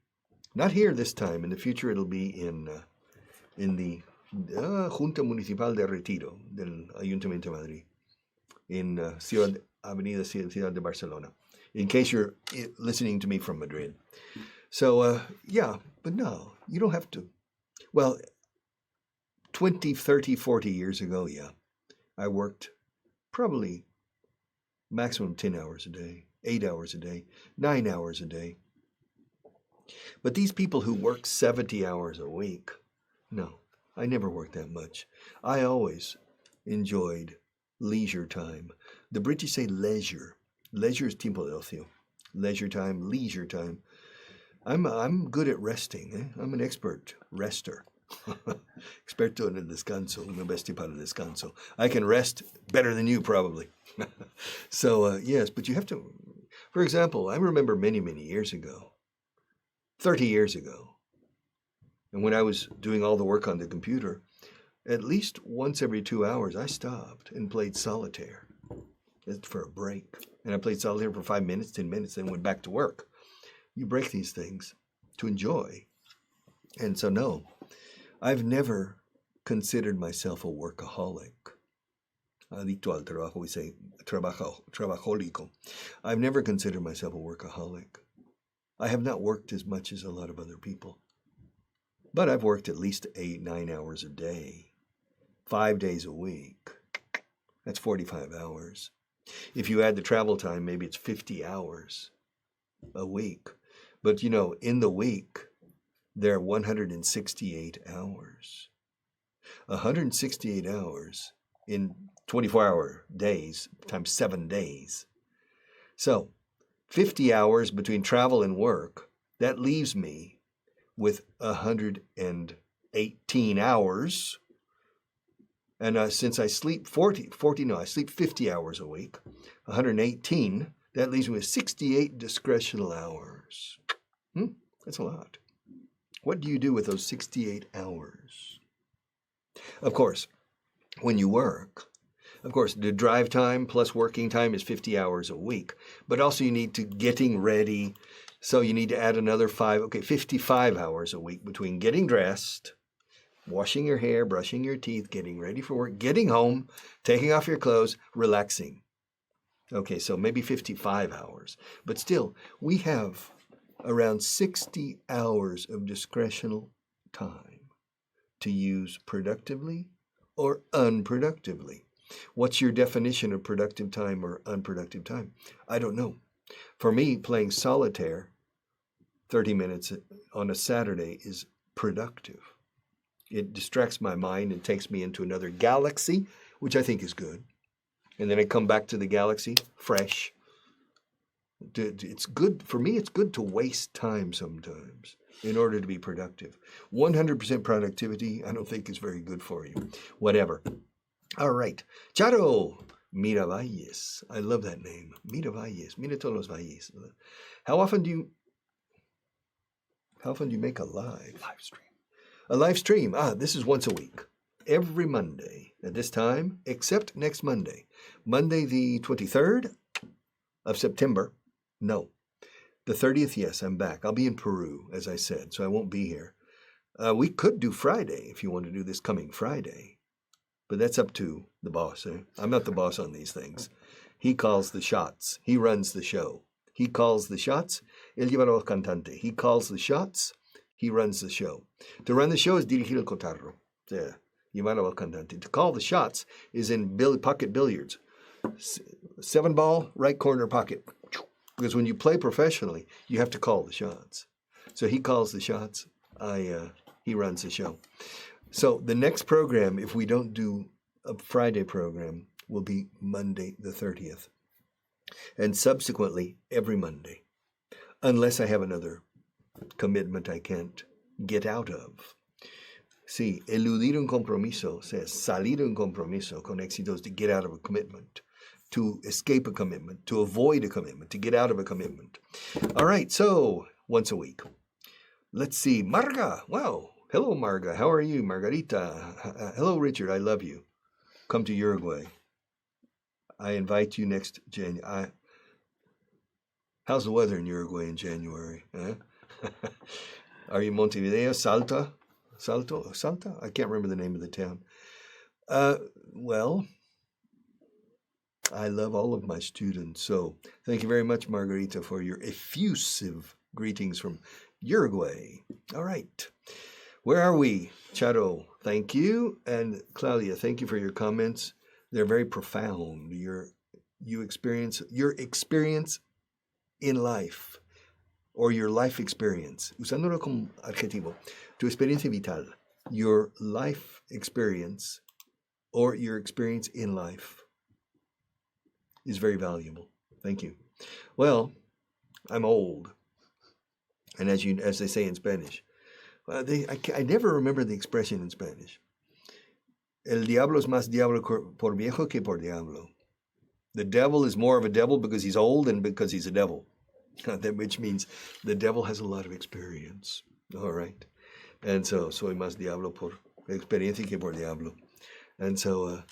A: not here this time, in the future it'll be in the Junta Municipal de Retiro del Ayuntamiento de Madrid, in Avenida Ciudad de Barcelona, in case you're listening to me from Madrid. So, yeah, but no, you don't have to. Well, 20, 30, 40 years ago, yeah, I worked probably maximum 10 hours a day, 8 hours a day, 9 hours a day. But these people who work 70 hours a week, no, I never worked that much. I always enjoyed leisure time. The British say leisure. Leisure is tiempo de ocio. Leisure time, leisure time. I'm good at resting. I'm an expert rester. Experto en el descanso, una bestia para el descanso. I can rest better than you, probably. So, yes, but you have to, for example, I remember many, many years ago, 30 years ago, and when I was doing all the work on the computer, at least once every 2 hours, I stopped and played solitaire for a break. And I played solitaire for 5 minutes, 10 minutes, then went back to work. You break these things to enjoy. And so, no, I've never considered myself a workaholic. Adicto al trabajo, we say trabajólico. I've never considered myself a workaholic. I have not worked as much as a lot of other people. But I've worked at least 8, 9 hours a day, 5 days a week. That's 45 hours. If you add the travel time, maybe it's 50 hours a week. But, in the week, there are 168 hours. 168 hours in 24-hour days times 7 days. So 50 hours between travel and work, that leaves me with 118 hours. And since I sleep I sleep 50 hours a week, 118, that leaves me with 68 discretional hours. That's a lot. What do you do with those 68 hours? Of course, when you work, the drive time plus working time is 50 hours a week. But also you need to getting ready. So you need to add another 55 hours a week between getting dressed, washing your hair, brushing your teeth, getting ready for work, getting home, taking off your clothes, relaxing. Okay, so maybe 55 hours. But still, we have around 60 hours of discretional time to use productively or unproductively. What's your definition of productive time or unproductive time? I don't know. For me, playing solitaire 30 minutes on a Saturday is productive. It distracts my mind and takes me into another galaxy, which I think is good. And then I come back to the galaxy fresh. It's good, for me, it's good to waste time sometimes in order to be productive. 100% productivity, I don't think is very good for you. Whatever. All right. Charo Miravalles. I love that name. Miravalles. Mira todos los valles. How often do you make a live stream? A live stream. This is once a week. Every Monday at this time, except next Monday. Monday the 23rd of September. No. The 30th, yes, I'm back. I'll be in Peru, as I said, so I won't be here. We could do Friday if you want to do this coming Friday. But that's up to the boss. I'm not the boss on these things. He calls the shots. He runs the show. He calls the shots. Él lleva los cantantes. He calls the shots. He runs the show. To run the show is dirigir el cotarro. Yeah. Llevar al cantante. To call the shots is in pocket billiards. 7-ball, right corner pocket. Because when you play professionally, you have to call the shots. So he calls the shots. He runs the show. So the next program, if we don't do a Friday program, will be Monday the 30th. And subsequently, every Monday. Unless I have another commitment I can't get out of. Sí, eludir un compromiso, o sea, salir un compromiso con éxito is to get out of a commitment, to escape a commitment, to avoid a commitment, to get out of a commitment. All right, so once a week. Let's see, Marga. Wow. Hello, Marga. How are you, Margarita? Hello, Richard. I love you. Come to Uruguay. I invite you next January. How's the weather in Uruguay in January? Are you Montevideo? Salta? I can't remember the name of the town. Well, I love all of my students. So thank you very much, Margarita, for your effusive greetings from Uruguay. All right. Where are we? Charo, thank you. And Claudia, thank you for your comments. They're very profound. Your experience in life, or your life experience, usándolo como adjetivo, tu experiencia vital, your life experience, or your experience in life is very valuable. Thank you. Well, I'm old. And as they say in Spanish, I never remember the expression in Spanish. El diablo es más diablo por viejo que por diablo. The devil is more of a devil because he's old and because he's a devil, which means the devil has a lot of experience. All right. And so, soy más diablo por experiencia que por diablo. And so,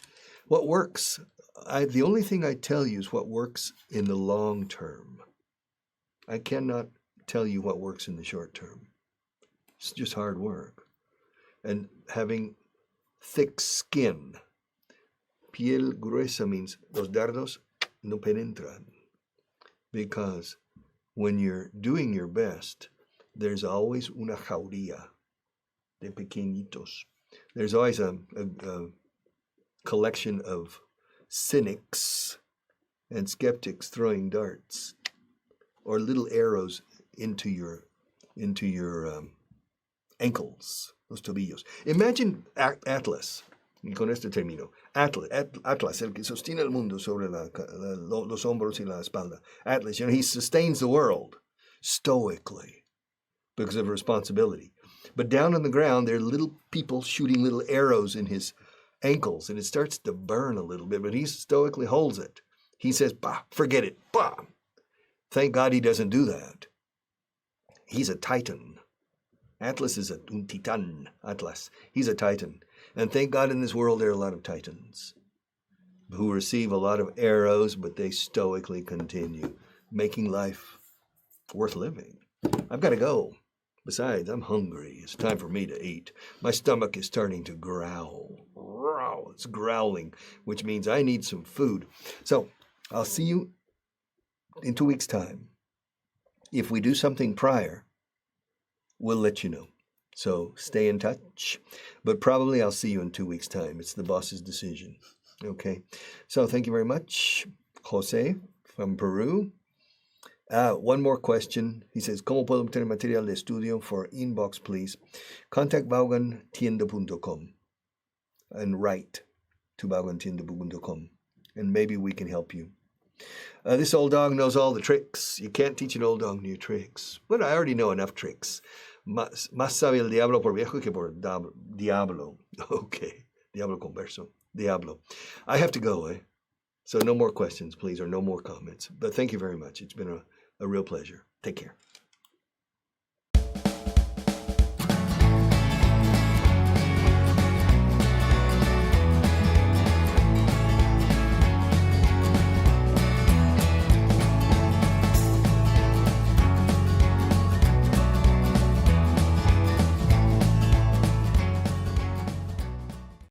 A: what works? The only thing I tell you is what works in the long term. I cannot tell you what works in the short term. It's just hard work. And having thick skin. Piel gruesa means los dardos no penetran. Because when you're doing your best, there's always una jauría de pequeñitos. There's always a collection of cynics and skeptics throwing darts or little arrows into your ankles, los tobillos. Imagine Atlas, y con esto termino. Atlas, el que sostiene el mundo sobre los hombros y la espalda. Atlas, he sustains the world stoically because of responsibility. But down on the ground, there are little people shooting little arrows in his ankles, and it starts to burn a little bit, but he stoically holds it. He says, bah, forget it, bah. Thank God he doesn't do that. He's a titan. Atlas is un titán, Atlas. He's a titan. And thank God in this world there are a lot of titans who receive a lot of arrows, but they stoically continue, making life worth living. I've got to go. Besides, I'm hungry. It's time for me to eat. My stomach is starting to growl. It's growling, which means I need some food. So I'll see you in 2 weeks' time. If we do something prior, we'll let you know. So stay in touch. But probably I'll see you in 2 weeks' time. It's the boss's decision. Okay. So thank you very much, Jose from Peru. One more question. He says, ¿Cómo puedo obtener material de estudio? For inbox, please. Contact vaughantienda.com and write to vaughantienda.com, and maybe we can help you. This old dog knows all the tricks. You can't teach an old dog new tricks. But I already know enough tricks. Más sabe el diablo por viejo que por diablo. Okay. Diablo converso. Diablo. I have to go, eh? So no more questions, please, or no more comments. But thank you very much. It's been a real pleasure. Take care.